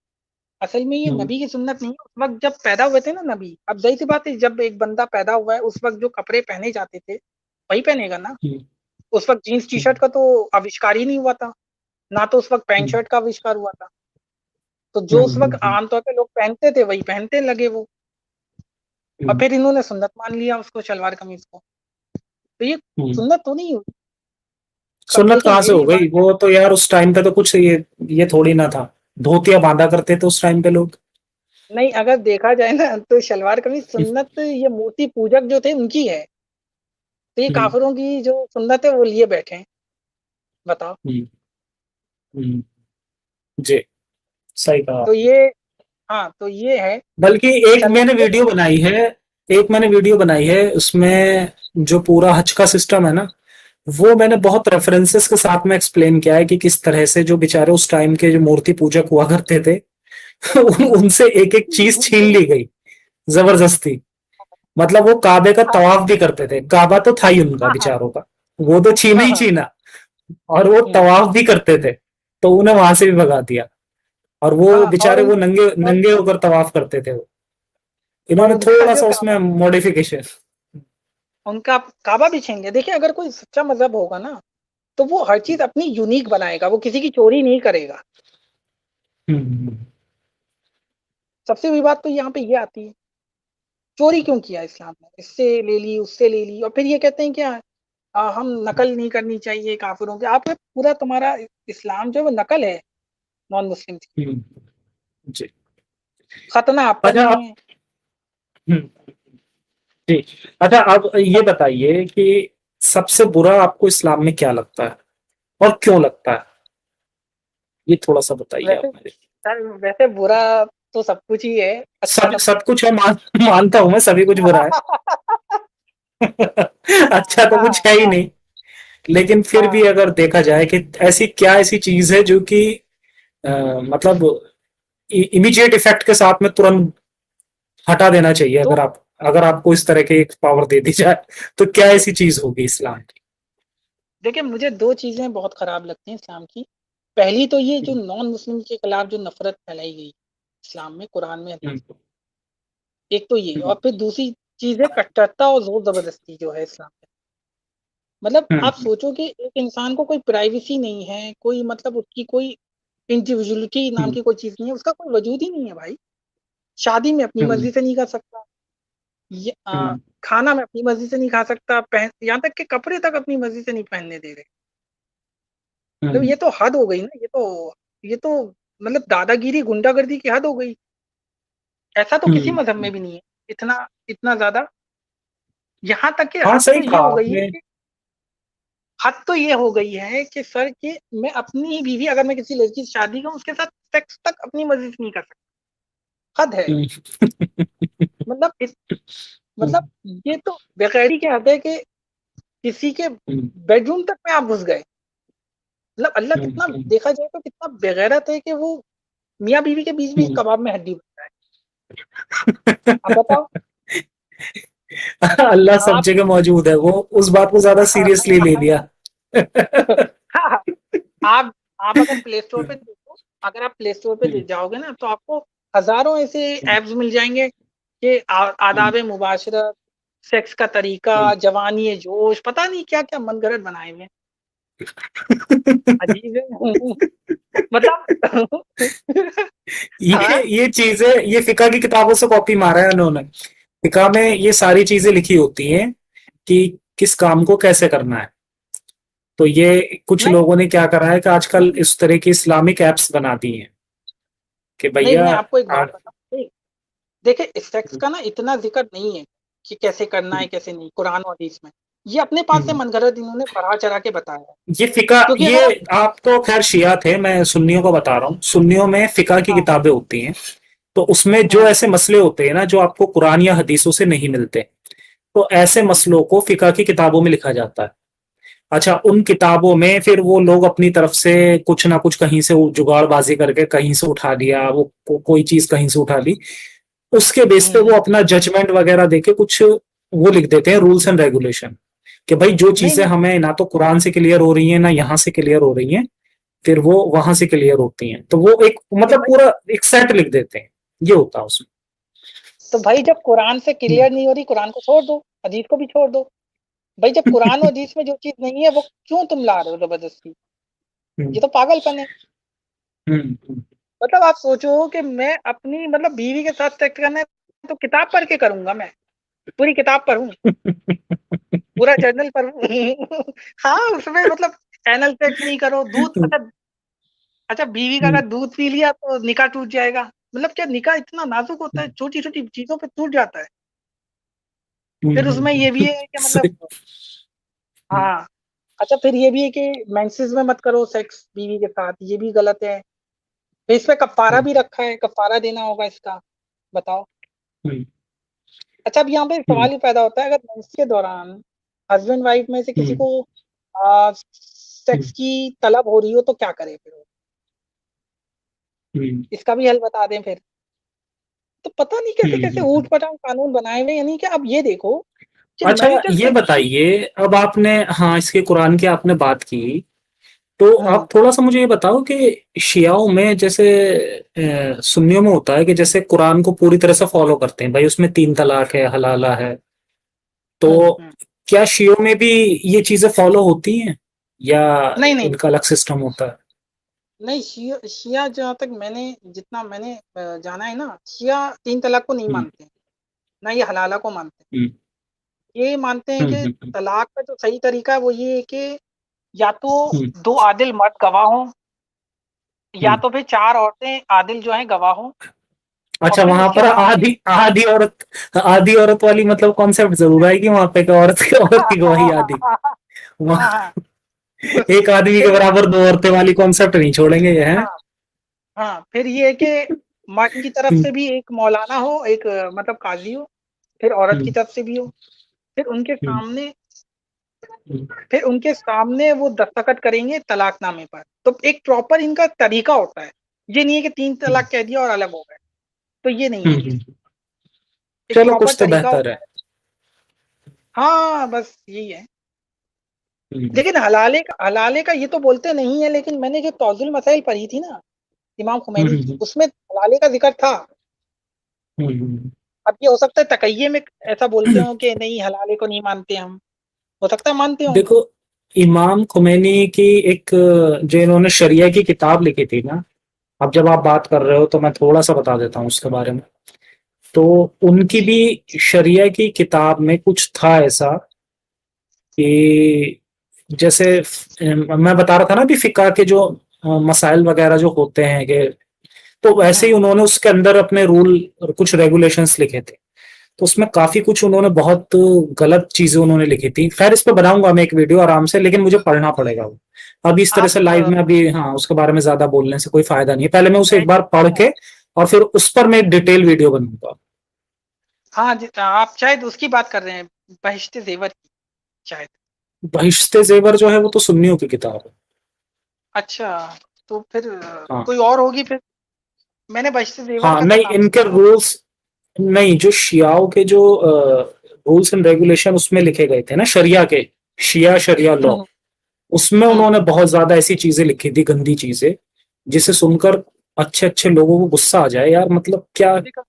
Speaker 2: असल में ये
Speaker 1: हम्म,
Speaker 2: नबी की सुन्नत नहीं है। उस वक्त जब पैदा हुए थे ना नबी, अब जाहिर सी बात है जब एक बंदा पैदा हुआ है उस वक्त जो कपड़े पहने जाते थे वही पहनेगा ना।
Speaker 1: हम्म,
Speaker 2: उस वक्त जीन्स टी शर्ट का तो आविष्कार ही नहीं हुआ था, ना तो उस वक्त पैंट
Speaker 1: हम्म,
Speaker 2: शर्ट का आविष्कार हुआ था। तो जो
Speaker 1: हम्म,
Speaker 2: उस वक्त आमतौर पे लोग पहनते थे वही पहनते लगे वो। और
Speaker 1: हम्म,
Speaker 2: फिर इन्होंने सुन्नत मान लिया उसको, शलवार कमीज को। तो ये
Speaker 1: हम्म।
Speaker 2: सुन्नत तो नहीं हुई। कब
Speaker 1: सुन्नत
Speaker 2: देखिए
Speaker 1: कहाँ से हो
Speaker 2: मेरी
Speaker 1: गई?
Speaker 2: बात,
Speaker 1: वो तो यार उस टाइम पे तो कुछ ये थोड़ी ना था। धोतियां बांधा करते थे उस टाइम पे लोग।
Speaker 2: नहीं अगर देखा जाए ना तो शलवार कमीज सुन्नत ये मूर्ति पूजक जो थे उनकी है। तो ये
Speaker 1: हम्म,
Speaker 2: काफिरों की जो सुन्नत है वो लिए बैठे हैं, बताओ।
Speaker 1: हम्म, हम्म, जी, सही कहा
Speaker 2: तो
Speaker 1: आपने।
Speaker 2: ये, हाँ तो ये है।
Speaker 1: बल्कि एक मैंने
Speaker 2: शलवार
Speaker 1: वीडियो बनाई है, उसमें जो पूरा हज का सिस्टम है ना, वो मैंने बहुत रेफरेंसेस के साथ में एक्सप्लेन किया है कि किस तरह से जो बेचारे उस टाइम के जो मूर्ति पूजक हुआ करते थे उनसे एक एक चीज छीन ली गई जबरदस्ती। मतलब वो काबे का
Speaker 2: हाँ
Speaker 1: तवाफ भी करते थे, काबा तो था ही उनका
Speaker 2: हाँ हाँ
Speaker 1: बेचारों का, वो तो छीना
Speaker 2: हाँ
Speaker 1: ही
Speaker 2: हाँ।
Speaker 1: छीना। और वो
Speaker 2: हम्म,
Speaker 1: तवाफ भी करते थे, तो उन्हें वहां से भी भगा दिया। और वो
Speaker 2: हाँ और
Speaker 1: बेचारे वो
Speaker 2: उनका
Speaker 1: नंगे
Speaker 2: और,
Speaker 1: नंगे होकर तवाफ करते थे वो।
Speaker 2: और
Speaker 1: इन्होंने
Speaker 2: उनका
Speaker 1: थोड़ा
Speaker 2: जो
Speaker 1: सा उसमें
Speaker 2: काबा,
Speaker 1: मॉडिफिकेशन।
Speaker 2: उनका काबा भी छीन लिया। देखिए अगर कोई सच्चा मजहब होगा ना तो वो हर चीज अपनी यूनिक बनाएगा, वो किसी की चोरी नहीं करेगा।
Speaker 1: हम्म,
Speaker 2: सबसे बड़ी बात तो यहाँ पे ये आती है, चोरी क्यों किया इस्लाम ने, इससे ले ली उससे ले ली, और फिर ये कहते हैं क्या, हम नकल नहीं करनी चाहिए काफिरों के। आप पूरा तुम्हारा इस्लाम जो है वो नकल है नॉन मुस्लिम की।
Speaker 1: हम्म, जी।
Speaker 2: खतना आप पर
Speaker 1: अच्छा
Speaker 2: नहीं
Speaker 1: आप,
Speaker 2: है।
Speaker 1: हम्म, जी। अच्छा आप ये बताइए कि सबसे बुरा आपको इस्लाम में क्या लगता है, और क्यों लगता है? ये थोड़ा सा बताइए आप
Speaker 2: वैसे
Speaker 1: मेरे।
Speaker 2: सर, वैसे बुरा तो सब कुछ ही है, अच्छा
Speaker 1: सब
Speaker 2: सब
Speaker 1: सब कुछ है, मानता हूं मैं सभी कुछ बुरा है। अच्छा तो
Speaker 2: हाँ
Speaker 1: कुछ है ही
Speaker 2: हाँ
Speaker 1: नहीं। लेकिन फिर भी
Speaker 2: हाँ।
Speaker 1: अगर देखा जाए कि ऐसी चीज है जो कि अ, मतलब इमीडिएट इफेक्ट के साथ में तुरंत हटा देना चाहिए,
Speaker 2: तो
Speaker 1: अगर आपको इस तरह की एक पावर दे दी जाए, तो क्या ऐसी चीज होगी इस्लाम
Speaker 2: देखिए मुझे दो चीजें बहुत खराब लगती हैं इस्लाम की। पहली तो ये जो
Speaker 1: की?
Speaker 2: नॉन मुस्लिम के खिलाफ जो नफरत फैलाई गई इस्लाम में, कुरान में, हदीस
Speaker 1: हम्म,
Speaker 2: में, एक तो ये।
Speaker 1: हम्म,
Speaker 2: और फिर दूसरी चीज है कट्टरता और जोर जबरदस्ती जो है इस्लाम में। मतलब
Speaker 1: हम्म,
Speaker 2: आप सोचो कि एक इंसान को कोई प्राइवेसी नहीं है, कोई मतलब उसकी कोई इंडिविजुअलिटी नाम
Speaker 1: हम्म,
Speaker 2: की कोई चीज नहीं है, उसका कोई वजूद ही नहीं है भाई। शादी में अपनी
Speaker 1: हम्म,
Speaker 2: मर्जी से नहीं कर सकता, ये,
Speaker 1: हम्म,
Speaker 2: खाना में अपनी मर्जी से नहीं खा सकता, पहन, यहाँ तक कि कपड़े तक अपनी मर्जी से नहीं पहनने दे रहे। मतलब
Speaker 1: हम्म,
Speaker 2: ये तो हद हो गई ना, ये तो मतलब दादागिरी गुंडागर्दी की हद हो गई। ऐसा तो किसी
Speaker 1: हम्म।
Speaker 2: मजहब में भी नहीं है, इतना इतना ज्यादा। यहाँ तक कि
Speaker 1: हाँ,
Speaker 2: हद
Speaker 1: सही
Speaker 2: तो ये
Speaker 1: कहा
Speaker 2: हो गई है
Speaker 1: आपने।
Speaker 2: कि हद तो ये हो गई है कि सर कि मैं अपनी ही बीवी, अगर मैं किसी लड़की से शादी करूं उसके साथ सेक्स तक अपनी मर्जी से नहीं कर सकता, हद है।
Speaker 1: हम्म,
Speaker 2: मतलब मतलब
Speaker 1: हम्म,
Speaker 2: ये तो बेखैरी की हद है कि किसी के
Speaker 1: हम्म,
Speaker 2: बेडरूम तक में आप घुस गए। मतलब अल्लाह
Speaker 1: हम्म,
Speaker 2: कितना, देखा जाए तो कितना बेगैरत है कि वो मियाँ बीवी के बीच भी
Speaker 1: हम्म।
Speaker 2: कबाब में हड्डी बन रहा है। अब बताओ
Speaker 1: अल्लाह सब
Speaker 2: आप
Speaker 1: जगह मौजूद है, वो उस बात को ज्यादा सीरियसली ले लिया।
Speaker 2: आप आप अगर प्ले स्टोर पे देखो, अगर आप प्ले स्टोर पे जाओगे ना तो आपको हजारों ऐसे ऐप्स मिल जाएंगे कि आदाब मुबाशरत, सेक्स का तरीका, जवानी जोश, पता नहीं क्या क्या मनगढ़ंत बनाए हुए हैं। अजीब है। मतलब हाँ,
Speaker 1: ये चीजें, ये फिका की किताबों से कॉपी मारा है उन्होंने। फिका में ये सारी चीजें लिखी होती हैं कि किस काम को कैसे करना है। तो ये कुछ
Speaker 2: नहीं,
Speaker 1: लोगों ने क्या करा है कि आजकल इस तरह की इस्लामिक एप्स बना दी हैं कि
Speaker 2: नहीं,
Speaker 1: भैया
Speaker 2: मैं आपको एक
Speaker 1: आ,
Speaker 2: बात बताऊँ, नहीं, देखिए सेक्स का ना इतना ज़िक्र नहीं है कि कैसे करना है, कैसे नहीं, कुरान और हदीस में। ये अपने पास से मनगढ़ंत इन्होंने बढ़ा-चढ़ा के बताया है।
Speaker 1: ये फिका,
Speaker 2: क्योंकि
Speaker 1: ये
Speaker 2: अगर आप
Speaker 1: आप तो खैर शिया थे, मैं सुन्नियों को बता रहा हूँ। सुन्नियों में फिका की
Speaker 2: हाँ,
Speaker 1: किताबें होती हैं, तो उसमें जो
Speaker 2: हुँ,
Speaker 1: ऐसे मसले होते हैं ना जो आपको कुरान या हदीसों से नहीं मिलते, तो ऐसे मसलों को फिका की किताबों में लिखा जाता है। अच्छा, उन किताबों में फिर वो लोग अपनी तरफ से कुछ ना कुछ कहीं से जुगाड़बाजी करके कहीं से उठा लिया, वो कोई चीज कहीं से उठा ली, उसके बेस पे
Speaker 2: हुँ,
Speaker 1: वो अपना जजमेंट वगैरह देके कुछ वो लिख देते हैं, रूल्स एंड रेगुलेशन, कि भाई जो
Speaker 2: नहीं,
Speaker 1: चीजें
Speaker 2: नहीं,
Speaker 1: हमें ना तो कुरान से क्लियर हो रही हैं ना यहाँ से क्लियर हो रही हैं, फिर वो वहां से क्लियर होती हैं, तो वो एक
Speaker 2: तो
Speaker 1: मतलब
Speaker 2: भाई
Speaker 1: पूरा एक सेट लिख देते हैं। ये होता है उसमें।
Speaker 2: तो भाई जब कुरान से क्लियर नहीं हो रही, कुरान को छोड़ दो, हदीस को भी छोड़ दो। भाई जब कुरान और हदीस में जो चीज़ नहीं है, वो क्यों तुम ला रहे हो ज़बरदस्ती?
Speaker 1: हम्म,
Speaker 2: ये तो पागलपन है।
Speaker 1: हम्म,
Speaker 2: मतलब आप सोचो कि मैं अपनी मतलब बीवी के साथ सेक्स करना है, तो किताब पढ़ के करूँगा मैं, पूरी किताब पढूँ, पूरा जर्नल पढूँ। हाँ, उसमें मतलब एनल सेक्स नहीं करो, दूध अच्छा अच्छा बीवी का
Speaker 1: हम्म,
Speaker 2: अगर दूध पी लिया तो निकाह टूट जाएगा। मतलब क्या निकाह इतना नाज़ुक होता है, छोटी-छोटी चीज़ों पे टूट जाता है। फिर उसमें ये भी है कि मतलब
Speaker 1: सही।
Speaker 2: हाँ, अच्छा फिर ये भी है कि मेंसेस में मत करो सेक्स बीवी के साथ, ये भी गलत है। फिर इसपे कफ़ारा भी रखा है, कफ़ारा देना होगा इसका, बताओ। अच्छा अब यहाँ पे सवाल ये पैदा होता है अगर मेंस के दौरान हस्बैंड वाइफ में से किसी को सेक्स की तलब हो रही हो तो क्या करे फिर वो? इसका भी हल बता दें फिर। तो पता नहीं कैसे-कैसे ऊट-पटांग कानून बनाए हुए हैं, यानी कि अब ये देखो कि
Speaker 1: अच्छा,
Speaker 2: मैरिटल
Speaker 1: ये
Speaker 2: सेक्स की
Speaker 1: बताइए, अब आपने, हाँ, इसके कुरान की आपने बात की, तो
Speaker 2: हाँ,
Speaker 1: आप थोड़ा सा मुझे ये बताओ कि शियाओं में जैसे सुन्नियों में होता है कि जैसे कुरान को पूरी तरह से फॉलो करते हैं, भाई उसमें 3 तलाक है, हलाला है, तो
Speaker 2: हुँ, हुँ।
Speaker 1: क्या शियों में भी ये चीजें फॉलो होती हैं या
Speaker 2: नहीं, नहीं,
Speaker 1: इनका अलग सिस्टम होता है?
Speaker 2: नहीं शिया शिया जहाँ तक मैंने जितना मैंने जाना है ना, शिया 3 तलाक को नहीं
Speaker 1: हम्म,
Speaker 2: मानते हैं, ना ये हलाला को मानते हैं।
Speaker 1: हम्म,
Speaker 2: ये मानते हैं कि
Speaker 1: हम्म,
Speaker 2: तलाक का जो सही तरीका है वो ये है कि या तो
Speaker 1: हम्म,
Speaker 2: 2 आदिल मर्द गवाह हों या
Speaker 1: हम्म।
Speaker 2: तो फिर 4 औरतें आदिल जो हैं गवाह हों और
Speaker 1: अच्छा,
Speaker 2: फिर
Speaker 1: वहां
Speaker 2: उसके
Speaker 1: पर
Speaker 2: सामने
Speaker 1: आधी औरत वाली मतलब कॉन्सेप्ट जरूर आएगी वहां पे कि औरत की गवाही आधी।
Speaker 2: हाँ,
Speaker 1: वहां
Speaker 2: हाँ।
Speaker 1: एक आदमी के
Speaker 2: फिर
Speaker 1: बराबर 2 औरतें वाली कॉन्सेप्ट नहीं छोड़ेंगे ये है।
Speaker 2: हाँ, हाँ, फिर ये है कि मर्द की तरफ से भी एक मौलाना हो, एक मतलब काज़ी हो, फिर औरत की तरफ से भी हो, फिर उनके सामने फिर उनके सामने वो दस्तखत करेंगे तलाकनामे पर। तो एक प्रॉपर इनका तरीका होता है। ये नहीं है कि 3 तलाक कह दिया और अलग हो गए, तो ये नहीं है ये। एक
Speaker 1: चलो,
Speaker 2: प्रॉपर
Speaker 1: कुछ तो
Speaker 2: तरीका
Speaker 1: बेहतर है।
Speaker 2: होता है। हाँ, बस यही है।
Speaker 1: हम्म,
Speaker 2: लेकिन हलाले का ये तो बोलते नहीं है, लेकिन मैंने जो तौज़ुल मसाइल पढ़ी थी ना, इमाम खुमैनी की,
Speaker 1: हम्म,
Speaker 2: उसमें हलाले का ज़िक्र था।
Speaker 1: हम्म।
Speaker 2: अब ये हो सकता है तकैये में ऐसा बोलते हों कि नहीं हलाले को नहीं मानते हम, हो सकता है मानते हों।
Speaker 1: देखो, इमाम खुमैनी की एक जो इन्होंने शरिया की किताब लिखी थी ना, अब जब आप बात कर रहे हो तो मैं थोड़ा सा बता देता हूँ उसके बारे में। तो उनकी
Speaker 2: जी।
Speaker 1: भी शरिया की किताब में कुछ था ऐसा कि जैसे मैं बता रहा था ना अभी फिका के जो मसाइल वगैरह जो होते हैं कि, तो वैसे ही
Speaker 2: हुँ,
Speaker 1: उन्होंने उसके अंदर अपने रूल और कुछ रेगुलेशंस लिखे थे। तो उसमें काफी कुछ उन्होंने बहुत गलत चीजें उन्होंने लिखी थी। खैर, इस पे बनाऊंगा मैं एक वीडियो आराम से, लेकिन मुझे पढ़ना पड़ेगा वो। अभी इस तरह
Speaker 2: आप
Speaker 1: से लाइव में अभी, हाँ, उसके बारे में ज्यादा बोलने से कोई फायदा नहीं है। पहले मैं उसे एक
Speaker 2: मैं
Speaker 1: बार पढ़ के और फिर उस पर मैं एक डिटेल वीडियो बनाऊंगा।
Speaker 2: हाँ जी, आप शायद उसकी बात कर रहे हैं, बहिश्ते ज़ेवर की शायद।
Speaker 1: बहिश्ते जेवर जो है वो तो सुन्नियों की किताब है।
Speaker 2: अच्छा, तो फिर
Speaker 1: हाँ,
Speaker 2: कोई और होगी फिर? मैंने बहिश्ते ज़ेवर
Speaker 1: हाँ,
Speaker 2: का तो
Speaker 1: नहीं,
Speaker 2: नाम
Speaker 1: इनके
Speaker 2: सुना है।
Speaker 1: रूल्स, नहीं, जो शियाओं के जो रूल्स एंड रेगुलेशन उसमें लिखे गए थे ना, शरिया के, शिया शरिया लॉ,
Speaker 2: हुँ,
Speaker 1: उसमें
Speaker 2: हुँ।
Speaker 1: उन्होंने बहुत ज्यादा ऐसी चीजें लिखी थी, गंदी चीजें, जिसे सुनकर अच्छे अच्छे लोगों को गुस्सा आ जाए यार, मतलब क्या
Speaker 2: देखो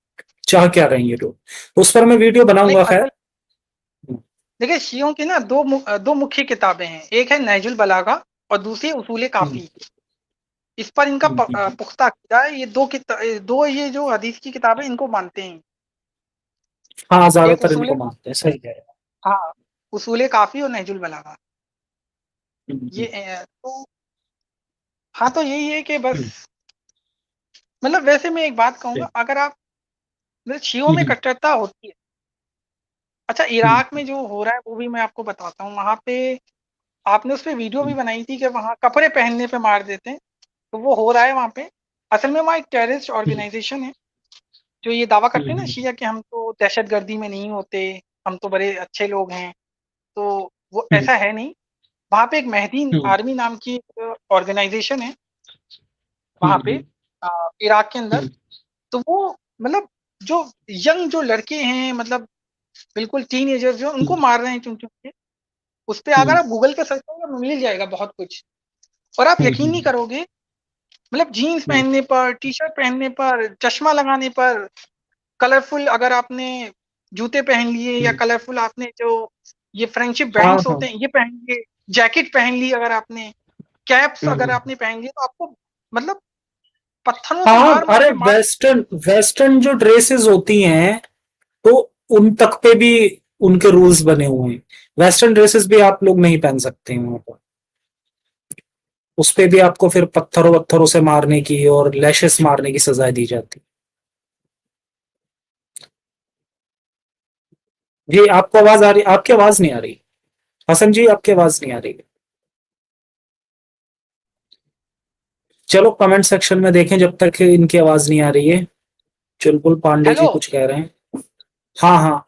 Speaker 1: चाह क्या रहे हैं ये लोग। तो उस पर मैं वीडियो
Speaker 2: नहीं
Speaker 1: बनाऊंगा खैर।
Speaker 2: असल देखिए शियों की ना 2 मुख्य किताबें हैं। एक है नहजुल बलागा और दूसरी उसूल काफ़ी।
Speaker 1: हम्म,
Speaker 2: इस पर इनका
Speaker 1: हम्म।
Speaker 2: पुख्ता अकीदा है। ये दो ये जो हदीस की किताबें इनको मानते हैं।
Speaker 1: हाँ,
Speaker 2: एक
Speaker 1: ज्यादातर
Speaker 2: उसूल
Speaker 1: इनको मानते हैं, सही कह रहे हैं।
Speaker 2: हाँ, उसूल काफ़ी और नहजुल बलागा।
Speaker 1: हम्म,
Speaker 2: ये तो हाँ, तो यही है कि बस
Speaker 1: हम्म,
Speaker 2: मतलब वैसे मैं एक बात कहूँगा,
Speaker 1: हम्म,
Speaker 2: अगर आप मतलब शियों में
Speaker 1: हम्म,
Speaker 2: कट्टरता होती है। अच्छा,
Speaker 1: हम्म,
Speaker 2: इराक में जो हो रहा है वो भी मैं आपको बताता हूँ। वहाँ पे आपने उस पे वीडियो भी
Speaker 1: हम्म,
Speaker 2: बनाई थी कि वहाँ कपड़े पहनने पे मार देते हैं, तो वो हो रहा है वहाँ पे। असल में वहाँ एक टेररिस्ट
Speaker 1: हम्म,
Speaker 2: ऑर्गेनाइजेशन है जो ये दावा करते हैं ना
Speaker 1: हम्म,
Speaker 2: शिया कि हम तो दहशतगर्दी में नहीं होते, हम तो बड़े अच्छे लोग हैं। तो वो
Speaker 1: हम्म,
Speaker 2: ऐसा है नहीं। वहाँ पे एक मेहदी
Speaker 1: हम्म,
Speaker 2: आर्मी नाम की एक ऑर्गेनाइजेशन है वहाँ पे
Speaker 1: हम्म,
Speaker 2: इराक के अंदर।
Speaker 1: हम्म,
Speaker 2: तो वो मतलब जो यंग जो लड़के हैं, मतलब बिल्कुल टीनेजर जो उनको
Speaker 1: हम्म,
Speaker 2: मार रहे हैं चुन चुन के। उस पे अगर
Speaker 1: हम्म,
Speaker 2: आप गूगल पे सर्च करोगे मिल जाएगा बहुत कुछ। और आप
Speaker 1: हम्म,
Speaker 2: यकीन नहीं करोगे, मतलब जीन्स पहनने पर, टी शर्ट पहनने पर, चश्मा लगाने पर, कलरफुल अगर आपने जूते पहन लिए, या
Speaker 1: हम्म।
Speaker 2: कलरफुल आपने जो ये फ्रेंडशिप
Speaker 1: हाँ,
Speaker 2: बैंड्स
Speaker 1: हाँ,
Speaker 2: होते हैं ये पहन लिए, जैकेट पहन ली अगर आपने, कैप्स अगर
Speaker 1: हम्म।
Speaker 2: आपने पहन ली, तो आपको मतलब पत्थरों से
Speaker 1: हाँ,
Speaker 2: मार मार
Speaker 1: अरे
Speaker 2: के मार।
Speaker 1: वेस्टर्न वेस्टर्न जो ड्रेसेस होती हैं, तो उन तक पे भी उनके रूल्स बने हुए हैं। वेस्टर्न ड्रेसेस भी आप लोग नहीं पहन सकते हैं वहां पर। उस पे भी आपको फिर पत्थरों वत्थरों से मारने की और लैशेस मारने की सजा दी जाती है। जी, आपको आवाज आ रही? आपकी आवाज नहीं आ रही। हसन जी, आपकी आवाज नहीं आ रही। चलो कमेंट सेक्शन में देखें जब तक इनकी आवाज नहीं आ रही है। चुलबुल पांडे जी
Speaker 2: हेलो,
Speaker 1: कुछ कह रहे हैं। हाँ, हाँ,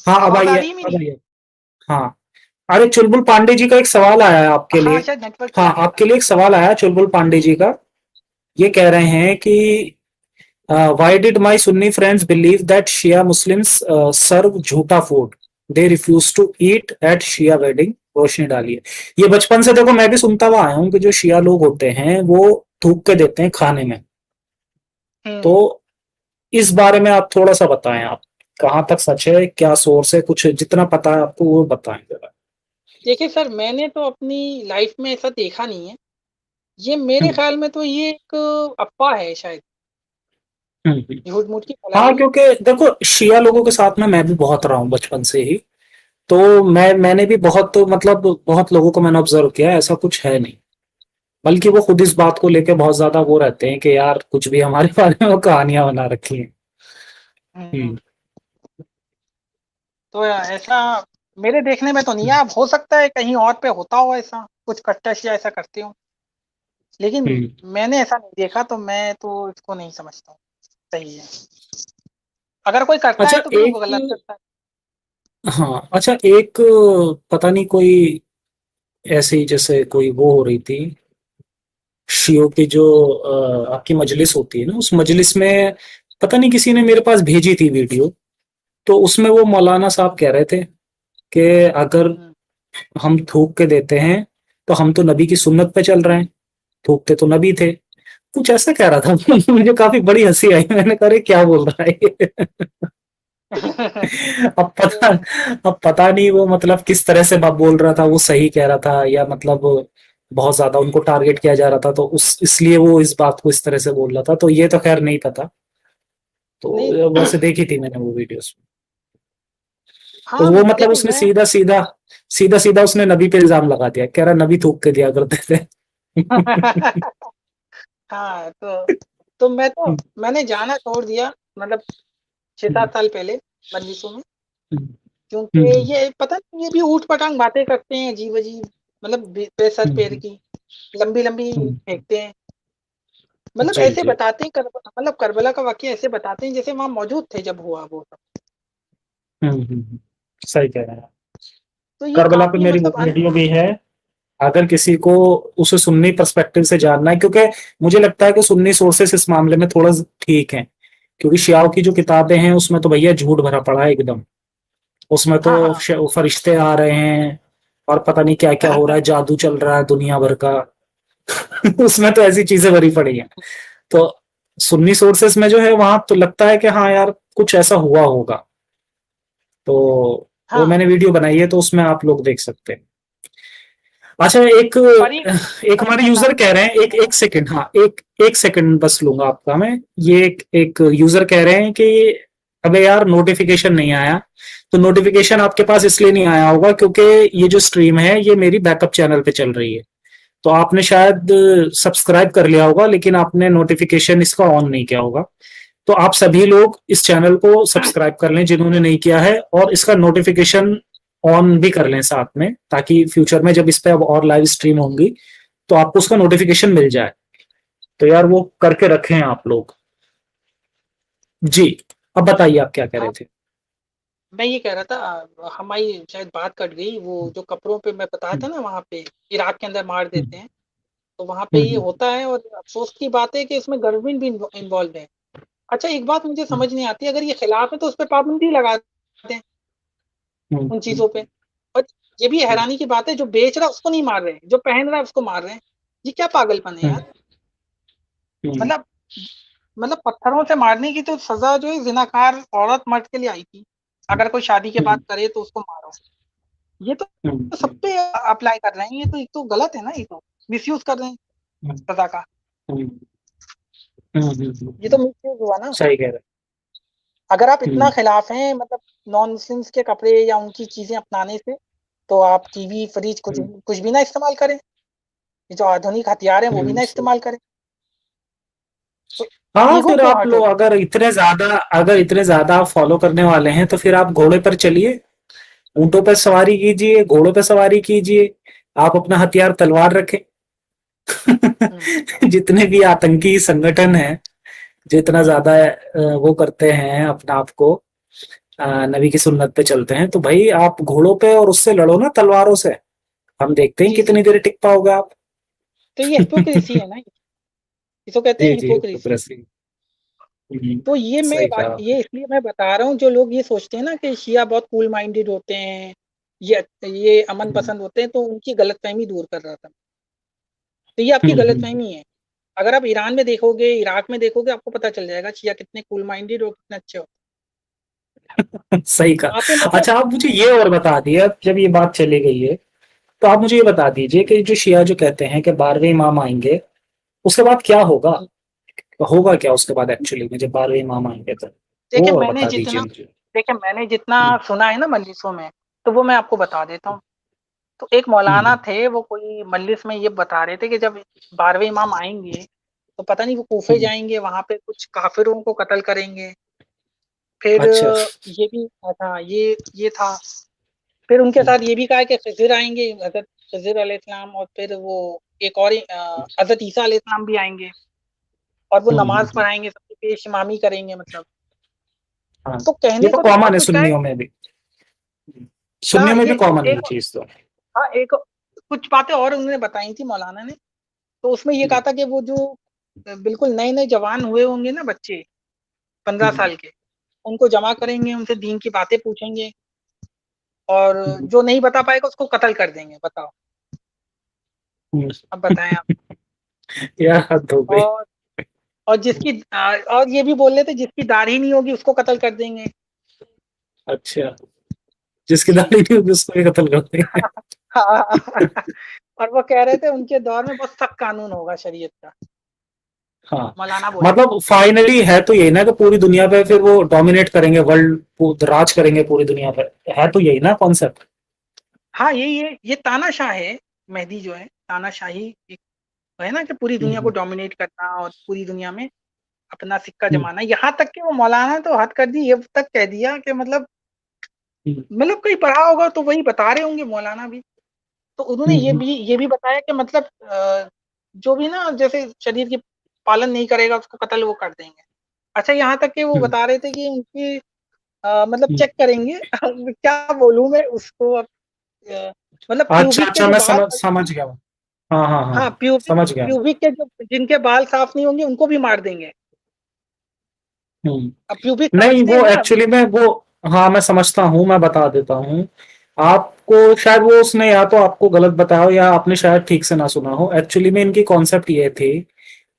Speaker 1: हाँ, अब
Speaker 2: आवाज
Speaker 1: आई
Speaker 2: आ
Speaker 1: है,
Speaker 2: रही है
Speaker 1: अब
Speaker 2: मेरी?
Speaker 1: आई है। हाँ, अरे चुलबुल पांडे जी का एक सवाल आया है आपके
Speaker 2: हाँ,
Speaker 1: लिए।
Speaker 2: शायद नेटवर्क
Speaker 1: हाँ,
Speaker 2: चला गया था।
Speaker 1: आपके लिए एक सवाल आया है चुलबुल पांडे जी का। ये कह रहे हैं कि why did my Sunni friends believe that Shia Muslims serve झूठा food, they refuse to eat at Shia wedding. रोशनी डालिए। ये बचपन से देखो मैं भी सुनता हुआ आया हूँ कि जो शिया लोग होते हैं वो थूक के देते हैं खाने में। तो
Speaker 2: हम्म।
Speaker 1: इस बारे में आप थोड़ा सा बताएं, आप कहाँ तक सच है, क्या सोर्स है, कुछ जितना पता है आपको वो बताएं जरा।
Speaker 2: देखिए सर, मैंने तो अपनी लाइफ में ऐसा देखा नहीं है। ये मेरे
Speaker 1: हम्म,
Speaker 2: ख्याल में तो ये एक अफ़वाह है शायद,
Speaker 1: हम्म।
Speaker 2: झूठ-मूठ की फैलाई
Speaker 1: हाँ,
Speaker 2: हुई।
Speaker 1: क्योंकि देखो शिया लोगों के साथ में मैं भी बहुत रहा हूँ बचपन से ही। तो मैंने भी बहुत, मतलब बहुत लोगों को मैंने ऑब्जर्व किया है, ऐसा कुछ है नहीं। बल्कि वो खुद इस बात को लेके बहुत ज्यादा वो रहते हैं कि यार कुछ भी हमारे बारे में वो कहानियां बना रखी हैं।
Speaker 2: हुँ।
Speaker 1: हम्म,
Speaker 2: तो ऐसा मेरे देखने में तो नहीं है। अब हो सकता है कहीं और पे होता हो ऐसा, कुछ कट्टर या ऐसा करते हों। लेकिन
Speaker 1: हम्म।
Speaker 2: मैंने ऐसा नहीं देखा, तो मैं तो इसको नहीं समझता हूँ सही है। अगर कोई करता
Speaker 1: अच्छा
Speaker 2: है तो फिर वो
Speaker 1: एक,
Speaker 2: गलत करता है।
Speaker 1: हाँ, अच्छा एक, पता नहीं कोई ऐसी जैसे कोई वो हो रही थी शियों की जो आपकी मजलिस होती है ना, उस मजलिस में पता नहीं किसी ने मेरे पास भेजी थी वीडियो। तो उसमें वो मौलाना साहब कह रहे थे कि अगर
Speaker 2: हुँ।
Speaker 1: हम थूक के देते हैं तो हम तो नबी की सुन्नत पे चल रहे हैं, थूकते तो नबी थे। कुछ ऐसा कह रहा था। मुझे काफी बड़ी हंसी आई, मैंने कहा अरे क्या बोल रहा है ये? अब पता
Speaker 2: तो
Speaker 1: अब पता नहीं वो मतलब किस तरह से बात बोल रहा था, वो सही कह रहा था या मतलब बहुत ज्यादा उनको टारगेट किया जा रहा था, तो उस इसलिए वो इस बात को इस तरह से बोल रहा था, तो ये तो खैर नहीं पता।
Speaker 2: नहीं।
Speaker 1: तो वैसे देखी थी मैंने वो वीडियोस। तो
Speaker 2: हाँ,
Speaker 1: वो मतलब
Speaker 2: देखो
Speaker 1: उसने
Speaker 2: मैं
Speaker 1: सीधा सीधा सीधा सीधा उसने नबी पे इल्जाम लगा दिया, कह रहा नबी थूक के दिया करते थे।
Speaker 2: हाँ, तो मैंने जाना छोड़ दिया, मतलब 6-7 साल पहले मजलिसों में। क्योंकि ये पता नहीं, ये भी ऊट-पटांग बातें करते हैं अजीब-अजीब, मतलब बेसर पैर की, लंबी-लंबी फेंकते हैं। मतलब
Speaker 1: जी,
Speaker 2: ऐसे
Speaker 1: जी।
Speaker 2: बताते हैं मतलब करबला का वाक़या ऐसे बताते हैं जैसे वहाँ मौजूद थे जब हुआ वो सब।
Speaker 1: सही कह रहे हैं।
Speaker 2: तो ये
Speaker 1: करबला पे
Speaker 2: काफ़ी
Speaker 1: मेरी
Speaker 2: मतलब
Speaker 1: वीडियो भी है, अगर किसी को उसे सुन्नी पर्सपेक्टिव से जानना है, क्योंकि मुझे लगता है कि सुन्नी सोर्सेस इस मामले में थोड़ा ठीक है। क्योंकि शियाओं की जो किताबें हैं उसमें तो भैया झूठ भरा पड़ा है एकदम। उसमें तो
Speaker 2: हाँ, हाँ।
Speaker 1: फरिश्ते आ रहे हैं और पता नहीं क्या क्या हो रहा है, जादू चल रहा है दुनिया भर का। उसमें तो ऐसी चीजें भरी पड़ी हैं। तो सुन्नी सोर्सेस में जो है वहां तो लगता है कि हाँ यार कुछ ऐसा हुआ होगा। तो वो
Speaker 2: हाँ,
Speaker 1: मैंने वीडियो बनाई है, तो उसमें आप लोग देख सकते हैं। अच्छा, एक
Speaker 2: पर ये
Speaker 1: एक हमारे यूजर
Speaker 2: बताना
Speaker 1: कह रहे हैं, एक एक सेकंड, हाँ, एक सेकंड बस लूंगा आपका मैं। ये एक यूजर कह रहे हैं कि अबे यार नोटिफिकेशन नहीं आया। तो नोटिफिकेशन आपके पास इसलिए नहीं आया होगा क्योंकि ये जो स्ट्रीम है ये मेरी बैकअप चैनल पे चल रही है। तो आपने शायद सब्सक्राइब कर लिया होगा लेकिन आपने नोटिफिकेशन इसका ऑन नहीं किया होगा। तो आप सभी लोग इस चैनल को सब्सक्राइब कर लें जिन्होंने नहीं किया है, और इसका नोटिफिकेशन ऑन भी कर लें साथ में, ताकि फ्यूचर में जब इस पे अब और लाइव स्ट्रीम होंगी तो आपको उसका नोटिफिकेशन मिल जाए। तो यार वो करके रखें आप लोग। जी, अब बताइए आप क्या कह रहे
Speaker 2: हाँ,
Speaker 1: थे।
Speaker 2: मैं ये कह रहा था हमारी शायद बात कट गई, वो जो कपड़ों पे मैं बताया था ना, वहाँ पे इराक के अंदर मार देते हैं, तो वहाँ पे ये होता है। और अफसोस की बात है कि इसमें गवर्नमेंट भी इन्वॉल्व है। अच्छा, एक बात मुझे समझ नहीं आती, अगर ये खिलाफ है तो उस पर पाबंदी लगा दें उन चीजों पे। और ये भी हैरानी की बात है, जो बेच रहा है उसको नहीं मार रहे, जो पहन रहा है उसको मार रहे हैं। ये क्या पागलपन है यार। मतलब मतलब पत्थरों से मारने की तो सजा जो है जिनाकार औरत मर्द के लिए आई थी। अगर कोई शादी के बाद करे तो उसको मारो। ये तो सब पे अप्लाई कर रहे हैं। ये तो एक तो गलत है ना, ये तो मिसयूज कर रहे हैं सजा का। ये तो मिसयूज हुआ ना।
Speaker 1: सही कह रहे
Speaker 2: अगर आप इतना
Speaker 1: हैं।
Speaker 2: खिलाफ हैं मतलब नॉन मुस्लिम्स के कपड़े या उनकी चीजें अपनाने से, तो आप टीवी फ्रिज कुछ भी ना इस्तेमाल करें। ये जो आधुनिक हथियार हैं वो भी ना
Speaker 1: सही।
Speaker 2: इस्तेमाल करें। तो
Speaker 1: हाँ,
Speaker 2: ईगो
Speaker 1: फिर
Speaker 2: क्यों
Speaker 1: आप
Speaker 2: हर्ट
Speaker 1: लोग
Speaker 2: होगा।
Speaker 1: अगर इतने ज्यादा आप फॉलो करने वाले हैं तो फिर आप घोड़े पर चलिए, ऊंटों पर सवारी कीजिए, घोड़ों पर सवारी कीजिए। आप अपना हथियार तलवार रखें।
Speaker 2: हम्म,
Speaker 1: जितने भी आतंकी संगठन हैं, जितना ज्यादा वो करते हैं अपना आप को, नबी की सुन्नत पे चलते हैं, तो भाई आप घोड़ों पे और उससे लड़ो ना, तलवारों से। हम देखते हैं
Speaker 2: जी जी।
Speaker 1: कितनी देर टिक पाओगे आप।
Speaker 2: तो ये हिपोक्रेसी है ना, ये तो कहते हैं
Speaker 1: जी जी,
Speaker 2: हिपोक्रेसी।
Speaker 1: हिपोक्रेसी।
Speaker 2: तो ये
Speaker 1: सही कहा।
Speaker 2: ये इसलिए मैं बता रहा हूँ, जो लोग ये सोचते हैं ना कि शिया बहुत कूल माइंडेड होते हैं, ये अमन
Speaker 1: हम्म,
Speaker 2: पसंद होते हैं, तो उनकी गलतफहमी दूर कर रहा था। तो ये आपकी
Speaker 1: हम्म,
Speaker 2: गलतफहमी है। अगर आप ईरान में देखोगे, इराक में देखोगे, आपको पता चल जाएगा शिया कितने कूल माइंडेड और कितने अच्छे होते
Speaker 1: सही
Speaker 2: हैं। वहाँ पे
Speaker 1: कहा।
Speaker 2: मतलब
Speaker 1: अच्छा, आप मुझे ये और बता दिए, अब जब ये बात चली गई है तो आप मुझे ये बता दीजिए कि जो शिया जो कहते हैं कि 12वें इमाम आएंगे, उसके बाद क्या होगा। होगा क्या उसके बाद एक्चुअली में, जब 12वें इमाम आएंगे तो वो और बता दीजिए मुझे।
Speaker 2: देखिए मैंने जितना
Speaker 1: हम्म,
Speaker 2: सुना है ना मजलिसों में, तो वो मैं आपको बता देता हूँ। तो एक मौलाना
Speaker 1: हम्म,
Speaker 2: थे, वो कोई मजलिस में ये बता रहे थे कि जब 12वें इमाम आएंगे तो पता नहीं वो कूफे
Speaker 1: हम्म,
Speaker 2: जाएंगे, वहां पे कुछ काफिरों को कत्ल करेंगे। फिर
Speaker 1: अच्छा।
Speaker 2: ये भी था, ये था। फिर उनके साथ ये भी कहा कि खिज़िर आएंगे, हजरत खिज़िर अलैहिस्सलाम, और फिर वो एक और हजरत ईसा अलैहिस्सलाम भी आएंगे, और वो नमाज
Speaker 1: हम्म,
Speaker 2: पढ़ाएंगे, सबकी पेश इमामी करेंगे मतलब।
Speaker 1: हाँ,
Speaker 2: तो
Speaker 1: ये
Speaker 2: कहने
Speaker 1: तो
Speaker 2: को तो
Speaker 1: कॉमन
Speaker 2: बहुत
Speaker 1: है
Speaker 2: कुछ कहा है।
Speaker 1: सुन्नियों में भी।
Speaker 2: हाँ,
Speaker 1: सुन्नियों में भी
Speaker 2: ये
Speaker 1: कॉमन है ये
Speaker 2: एक,
Speaker 1: चीज तो।
Speaker 2: हाँ एक कुछ बातें और उन्होंने बताई थी मौलाना ने। तो उसमें ये कहा था कि वो जो बिल्कुल नए नए जवान हुए होंगे ना बच्चे, 15 साल के, उनको जमा करेंगे, उनसे दीन की बातें पूछेंगे, और जो नहीं बता पाएगा उसको कत्ल कर देंगे। बताओ, अब बताएं आप।
Speaker 1: यार हद हो गई।
Speaker 2: और और ये भी बोल रहे थे जिसकी दाढ़ी नहीं होगी उसको कत्ल कर देंगे।
Speaker 1: अच्छा, जिसकी
Speaker 2: जी।
Speaker 1: दाढ़ी नहीं होगी उसको भी कत्ल कर देंगे।
Speaker 2: हाँ। और वो कह रहे थे उनके दौर में बहुत सख्त कानून होगा शरीयत का।
Speaker 1: हाँ,
Speaker 2: मौलाना बोल रहे थे।
Speaker 1: मतलब फाइनली है तो यही ना कि पूरी दुनिया पे फिर वो डोमिनेट करेंगे, वर्ल्ड राज करेंगे पूरी दुनिया पे। है तो यही ना कॉन्सेप्ट।
Speaker 2: हाँ, ये तानाशाह है। मेहदी जो है तानाशाही एक है ना, कि पूरी दुनिया को डोमिनेट करना और पूरी दुनिया में अपना सिक्का जमाना। यहाँ तक कि वो मौलाना तो हद कर दी, ये तक कह दिया कि मतलब कहीं पढ़ा होगा तो वही बता रहे होंगे मौलाना भी। तो उन्होंने ये भी बताया कि मतलब जो भी ना जैसे शरीर की पालन नहीं करेगा उसको कत्ल वो कर देंगे। अच्छा, यहाँ तक कि वो बता रहे थे कि उनकी मतलब चेक करेंगे। अब क्या बोलूं मैं उसको अब। अ, मतलब
Speaker 1: अच्छा
Speaker 2: प्यूबिक के
Speaker 1: अच्छा,
Speaker 2: जो
Speaker 1: मैं
Speaker 2: बाल,
Speaker 1: समझ गया। हाँ हाँ हाँ,
Speaker 2: हाँ प्यूबिक
Speaker 1: समझ गया।
Speaker 2: प्यूबिक के जो जिनके बाल साफ नहीं होंगे उनको भी मार देंगे। अब प्यूबिक
Speaker 1: नहीं,
Speaker 2: समझते हैं
Speaker 1: वो
Speaker 2: ना।
Speaker 1: एक्चुअली में वो, हाँ मैं समझता हूँ, मैं बता देता हूँ आपको। शायद वो उसने या तो आपको गलत बताया हो या आपने शायद ठीक से ना सुना हो। एक्चुअली में इनकी कॉन्सेप्ट ये थी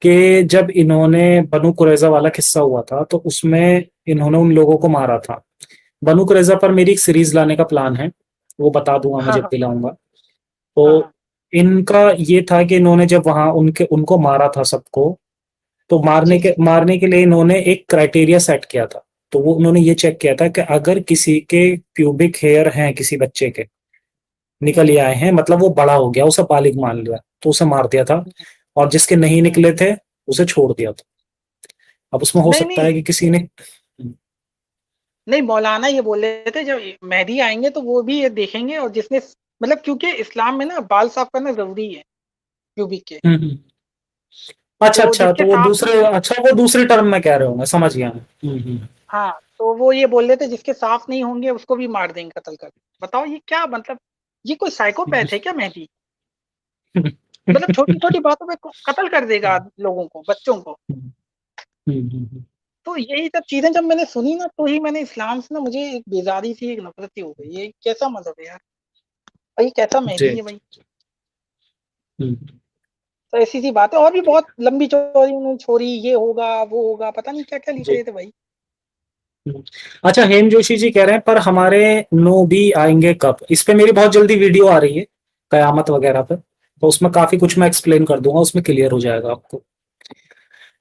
Speaker 1: कि जब इन्होंने बनु कुरैजा वाला किस्सा हुआ था तो उसमें इन्होंने उन लोगों को मारा था। बनु कुरैजा पर मेरी एक सीरीज लाने का प्लान है, वो बता दूंगा मैं
Speaker 2: हाँ
Speaker 1: जब
Speaker 2: हाँ
Speaker 1: भी लाऊंगा। तो
Speaker 2: हाँ हाँ
Speaker 1: इनका ये था कि इन्होंने जब वहां उनको मारा था सबको, तो
Speaker 2: जी, जी।
Speaker 1: मारने के लिए इन्होंने एक क्राइटेरिया सेट किया था। तो वो उन्होंने ये चेक किया था कि अगर किसी के प्यूबिक हेयर हैं, किसी बच्चे के निकल ही
Speaker 2: हुँ,
Speaker 1: आए हैं, मतलब वो बड़ा हो गया, उसे बालिग मान लिया, तो उसे मार दिया था।
Speaker 2: हुँ,
Speaker 1: और जिसके नहीं
Speaker 2: हुँ।
Speaker 1: निकले थे उसे छोड़ दिया था। अब उसमें हो
Speaker 2: नहीं,
Speaker 1: सकता
Speaker 2: नहीं,
Speaker 1: है कि किसी ने।
Speaker 2: नहीं, मौलाना ये बोल रहे थे जब मेहदी आएँगे तो वो भी ये देखेंगे, और जिसने मतलब क्योंकि इस्लाम में ना बाल साफ करना ज़रूरी है, प्यूबिक के।
Speaker 1: हम्म, हम्म। अच्छा
Speaker 2: तो
Speaker 1: अच्छा,
Speaker 2: जिसके
Speaker 1: तो वो
Speaker 2: साफ
Speaker 1: दूसरे,
Speaker 2: नहीं होंगे,
Speaker 1: अच्छा वो दूसरी टर्म में कह रहे होंगे, समझ गया मैं।
Speaker 2: हाँ, तो वो ये बोल रहे थे जिसके साफ नहीं होंगे उसको भी मार देंगे कत्ल करके। बताओ ये क्या मतलब, ये कोई साइकोपैथ है क्या मेहदी? मतलब छोटी-छोटी बातों पे क कत्ल कर देगा लोगों को, बच्चों को। तो यही सब चीज़ें जब मैंने सुनी ना, तो ही मैंने इस्लाम से ना मुझे एक बेज़ारी सी, एक नफ़रत सी हो गई। ये कैसा मज़हब है यार? और ये कैसा
Speaker 1: जी।
Speaker 2: मेहदी है भाई?
Speaker 1: हम्म,
Speaker 2: तो ऐसी-सी बात है, और भी बहुत लंबी-चौड़ी उन्होंने छोड़ी, ये होगा, वो होगा, पता नहीं क्या-क्या लिख
Speaker 1: जी।
Speaker 2: रहे थे भाई।
Speaker 1: अच्छा, हेम जोशी जी कह रहे हैं पर हमारे नो भी आएंगे कब? इस पे मेरी बहुत जल्दी वीडियो आ रही है, कयामत वगैरह पे, तो उसमें काफी कुछ मैं एक्सप्लेन कर दूंगा, उसमें क्लियर हो जाएगा आपको।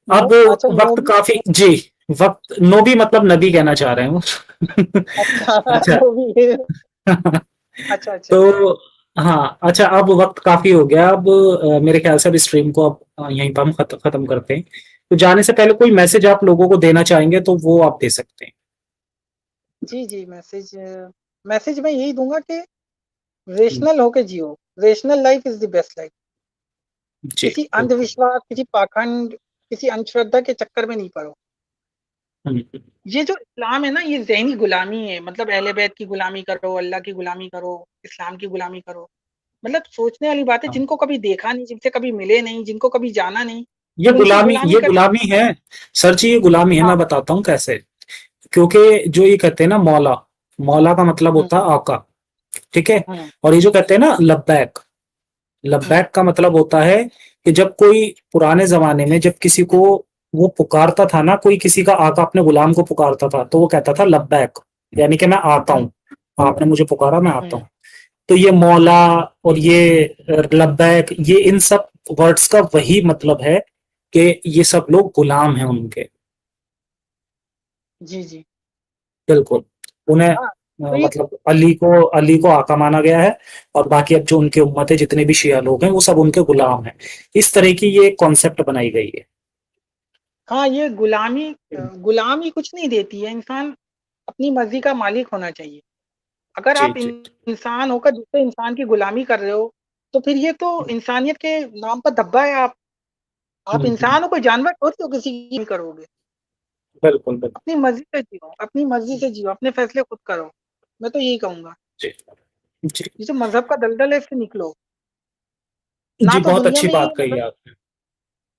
Speaker 2: नो,
Speaker 1: अब
Speaker 2: अच्छा, नो
Speaker 1: वक्त
Speaker 2: भी?
Speaker 1: काफी जी, वक्त नो भी मतलब नबी कहना चाह रहे हूँ।
Speaker 2: अच्छा,
Speaker 1: अच्छा।
Speaker 2: नो भी है। अच्छा, अच्छा।
Speaker 1: तो हाँ, अच्छा अब वक्त काफी हो गया, अब मेरे ख्याल से अब स्ट्रीम को अब यहीं पर हम खत्म करते हैं। तो जाने से पहले कोई मैसेज आप लोगों को देना चाहेंगे तो वो आप दे सकते हैं।
Speaker 2: जी, जी, मैसेज मैं यही दूँगा कि
Speaker 1: हम्म,
Speaker 2: रेशनल होके जियो। Rational life is the best life.
Speaker 1: जी
Speaker 2: किसी
Speaker 1: बिल्कुल।
Speaker 2: अंधविश्वास, किसी पाखंड, किसी अंधश्रद्धा के चक्कर में नहीं पड़ो।
Speaker 1: हम्म,
Speaker 2: ये जो इस्लाम है ना, ये ज़हनी गुलामी है। मतलब अहले बैत की गुलामी करो, अल्लाह की गुलामी करो, इस्लाम की गुलामी करो। मतलब सोचने वाली बात है,
Speaker 1: हाँ।
Speaker 2: जिनको कभी देखा नहीं, जिनसे कभी मिले नहीं, जिनको कभी जाना नहीं,
Speaker 1: ये
Speaker 2: और उनकी
Speaker 1: गुलामी,
Speaker 2: गुलामी
Speaker 1: ये
Speaker 2: करनी।
Speaker 1: गुलामी है सर जी, ये गुलामी है।
Speaker 2: हाँ,
Speaker 1: मैं बताता हूँ कैसे। क्योंकि जो ये कहते हैं ना मौला, मौला का मतलब
Speaker 2: हुँ,
Speaker 1: होता है आका, ठीक है।
Speaker 2: हुँ,
Speaker 1: और ये जो कहते हैं ना लब्बैक,
Speaker 2: हुँ,
Speaker 1: लब्बैक का मतलब होता है कि जब कोई पुराने जमाने में जब किसी को वो पुकारता था ना, कोई किसी का आका अपने गुलाम को पुकारता था तो वो कहता था लब्बैक, यानी कि मैं आता
Speaker 2: हुँ,
Speaker 1: हूँ, आपने मुझे पुकारा मैं आता
Speaker 2: हुँ।
Speaker 1: हूँ। तो ये मौला और ये लब्बैक, ये इन सब वर्ड्स का वही मतलब है कि ये सब लोग गुलाम हैं उनके।
Speaker 2: जी, जी।
Speaker 1: बिल्कुल। उन्हें
Speaker 2: हाँ, तो ये
Speaker 1: मतलब अली को आका माना गया है, और बाकी अब जो उनके उम्मत है, जितने भी शिया लोग हैं, वो सब उनके गुलाम हैं। इस तरह की ये कॉन्सेप्ट बनाई गई है।
Speaker 2: हाँ, ये गुलामी कुछ नहीं देती है। इंसान अपनी मर्ज़ी का मालिक होना चाहिए। अगर
Speaker 1: जी
Speaker 2: आप
Speaker 1: जी।
Speaker 2: इंसान होकर दूसरे इंसान की गुलामी कर रहे हो, तो फिर ये तो इंसानियत के नाम पर धब्बा है। आप
Speaker 1: हम्म,
Speaker 2: इंसान हो, कोई जानवर थोड़ी हो किसी की नहीं करोगे।
Speaker 1: बिल्कुल बिल्कुल।
Speaker 2: अपनी मर्ज़ी से जियो, अपनी मर्ज़ी से जियो, अपने फैसले खुद करो। मैं तो यही कहूँगा।
Speaker 1: जी जी।
Speaker 2: ये जो मज़हब का दलदल है, इससे निकलो। ना
Speaker 1: जी,
Speaker 2: तो
Speaker 1: बहुत
Speaker 2: दुनिया
Speaker 1: अच्छी
Speaker 2: में ये
Speaker 1: बात कही
Speaker 2: मतलब,
Speaker 1: आपने।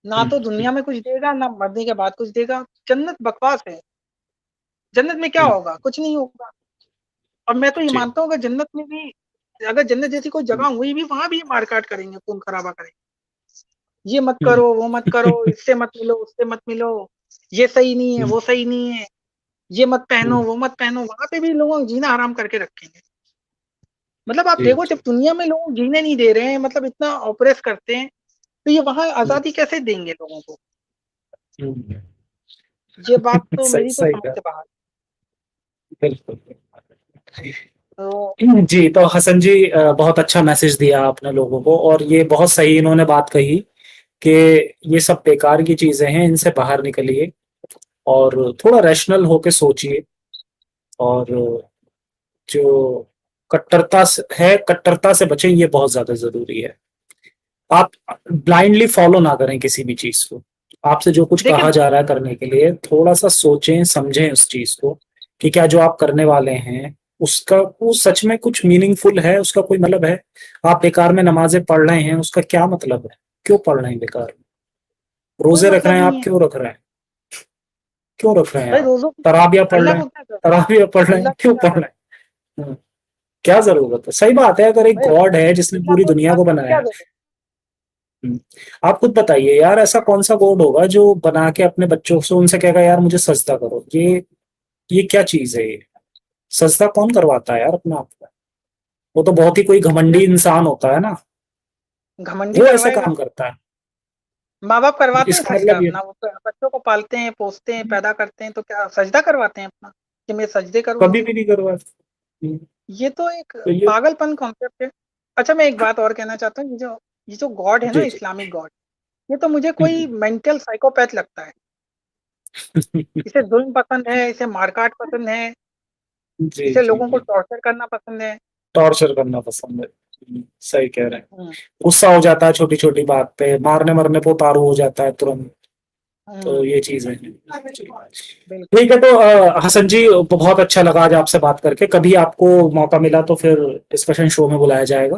Speaker 2: ना तो दुनिया में कुछ देगा, ना मरने के बाद कुछ देगा। जन्नत बकवास है। जन्नत में क्या
Speaker 1: हम्म,
Speaker 2: होगा? कुछ नहीं होगा। और मैं तो ये
Speaker 1: जी।
Speaker 2: मानता हूँ, अगर जन्नत जैसी कोई
Speaker 1: हम्म,
Speaker 2: जगह हुई भी, वहाँ भी मार-काट करेंगे, खून-खराबा करेंगे। ये मत
Speaker 1: हम्म,
Speaker 2: करो, वो मत करो, इससे मत मिलो, उससे मत मिलो, ये सही नहीं है,
Speaker 1: हम्म,
Speaker 2: वो सही नहीं है, ये मत पहनो,
Speaker 1: हम्म,
Speaker 2: वो मत पहनो, वहाँ पे भी लोगों को जीना हराम करके रखेंगे। मतलब आप
Speaker 1: जी
Speaker 2: देखो, जब
Speaker 1: जी।
Speaker 2: दुनिया में लोग जीने नहीं दे रहे हैं, मतलब इतना ऑप्रेस करते हैं, तो ये वहाँ
Speaker 1: हम्म,
Speaker 2: आज़ादी कैसे देंगे लोगों को?
Speaker 1: हम्म,
Speaker 2: ये बात तो
Speaker 1: सही
Speaker 2: मेरी तो
Speaker 1: सही
Speaker 2: समझ
Speaker 1: कहा।
Speaker 2: से बाहर
Speaker 1: बिल्कुल।
Speaker 2: है। तो
Speaker 1: जी, तो हसन जी बहुत अच्छा मैसेज दिया आपने लोगों को, और ये बहुत सही इन्होंने बात कही कि ये सब बेकार की चीजें हैं, इनसे बाहर निकलिए और थोड़ा रैशनल होके सोचिए। और जो कट्टरता से बचें, ये बहुत ज्यादा जरूरी है। आप ब्लाइंडली फॉलो ना करें किसी भी चीज को। आपसे जो कुछ
Speaker 2: देखिए,
Speaker 1: कहा जा रहा है करने के लिए, थोड़ा सा सोचें समझें उस चीज को, कि क्या जो आप करने वाले हैं उसका वो सच में कुछ मीनिंगफुल है, उसका कोई मतलब है। आप बेकार में नमाजें पढ़ रहे हैं, उसका क्या मतलब है? क्यों पढ़ रहे हैं बेकार में?
Speaker 2: कोई
Speaker 1: रोजे रख रहे
Speaker 2: मतलब
Speaker 1: हैं
Speaker 2: नहीं
Speaker 1: आप,
Speaker 2: है।
Speaker 1: क्यों रख रहे हैं? क्यों रख रहे हैं
Speaker 2: भाई
Speaker 1: आप?
Speaker 2: रोज़ों की
Speaker 1: तराबिया पढ़
Speaker 2: अल्लाह
Speaker 1: रहे हैं,
Speaker 2: को क्या ज़रूरत
Speaker 1: तराबिया पढ़
Speaker 2: है?
Speaker 1: रहे हैं,
Speaker 2: अल्लाह को
Speaker 1: क्यों
Speaker 2: क्या
Speaker 1: पढ़
Speaker 2: ज़रूरत
Speaker 1: रहे हैं? क्या जरूरत है? सही बात है, अगर एक
Speaker 2: है? भाई
Speaker 1: गॉड है जिसने
Speaker 2: अल्लाह
Speaker 1: पूरी
Speaker 2: को
Speaker 1: दुनिया
Speaker 2: इबादत
Speaker 1: को
Speaker 2: की क्या
Speaker 1: बनाया।
Speaker 2: ज़रूरत है?
Speaker 1: हम्म, आप खुद बताइए यार, ऐसा कौन सा गॉड होगा जो बना के अपने बच्चों से उनसे कहेगा यार मुझे सजदा करो? ये क्या चीज है ये? सजदा कौन करवाता है यार अपने आप को? वो तो बहुत ही कोई
Speaker 2: क्या
Speaker 1: घमंडी इंसान होता है ना।
Speaker 2: घमंडी
Speaker 1: वो ऐसा
Speaker 2: करवाएगा।
Speaker 1: काम करता है।
Speaker 2: माँ बाप करवाते हैं
Speaker 1: इसका
Speaker 2: सजदा
Speaker 1: मतलब ये
Speaker 2: अपना, वो तो बच्चों को पालते हैं, पोसते हैं, पैदा करते हैं, तो क्या सजदा करवाते हैं अपना कि मैं सजदे करूँ
Speaker 1: कभी
Speaker 2: इनके?
Speaker 1: भी नहीं करवा।
Speaker 2: ये तो एक
Speaker 1: तो ये
Speaker 2: पागलपन कॉन्सेप्ट है। अच्छा, मैं एक बात और कहना चाहता हूँ, ये जो गॉड है ना,
Speaker 1: जी जी।
Speaker 2: इस्लामिक गॉड, ये तो मुझे कोई मेंटल साइकोपैथ लगता है। इसे जुल्म पसंद है, इसे मारकाट पसंद है,
Speaker 1: जी
Speaker 2: इसे
Speaker 1: जी
Speaker 2: लोगों को
Speaker 1: जी।
Speaker 2: टॉर्चर करना पसंद है।
Speaker 1: टॉर्चर करना पसंद है। सही कह रहे हैं।
Speaker 2: हुँ,
Speaker 1: गुस्सा हो जाता है छोटी छोटी बात पे, मारने मरने पे उतारू हो जाता है तुरंत। तो
Speaker 2: हुँ,
Speaker 1: ये चीज है।
Speaker 2: बिल्कुल।
Speaker 1: ठीक है, तो हसन जी, बहुत अच्छा लगा आज आपसे बात करके। कभी आपको मौका मिला तो फिर डिस्कशन शो में बुलाया जाएगा,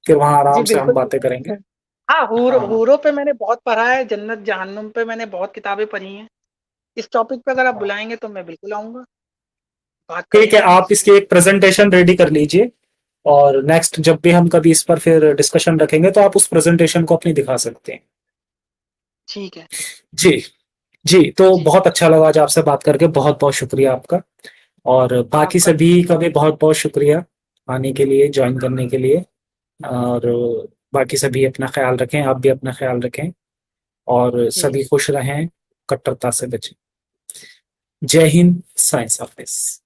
Speaker 1: फिर वहां
Speaker 2: जी,
Speaker 1: आराम से हम
Speaker 2: बिल्कुल,
Speaker 1: बातें करेंगे।
Speaker 2: बिल्कुल। हाँ,
Speaker 1: हाँ
Speaker 2: हूरों पे मैंने बहुत पढ़ा है, जन्नत-जहन्नुम पे मैंने बहुत किताबें पढ़ी हैं। इस टॉपिक पे अगर आप
Speaker 1: हाँ।
Speaker 2: बुलाएँगे तो मैं बिल्कुल आऊँगा, बात
Speaker 1: ठीक है,
Speaker 2: करेंगे
Speaker 1: आप
Speaker 2: इसपे।
Speaker 1: इसकी एक प्रेजेंटेशन रेडी कर लीजिए, और नेक्स्ट जब भी हम कभी इस पर फिर डिस्कशन रखेंगे तो आप उस प्रेजेंटेशन को अपनी दिखा सकते हैं।
Speaker 2: ठीक है।
Speaker 1: जी। जी, तो
Speaker 2: जी,
Speaker 1: बहुत अच्छा लगा आज आपसे बात करके, बहुत बहुत शुक्रिया आपका। और बाकी
Speaker 2: आपका भी।
Speaker 1: सभी का भी बहुत बहुत शुक्रिया आने के लिए, ज्वाइन करने के लिए। और बाकी सभी अपना ख्याल रखें, आप भी अपना ख्याल रखें, और
Speaker 2: जी।
Speaker 1: सभी खुश रहें, कट्टरता से बचें। जय हिंद, साइंस ऑफिस।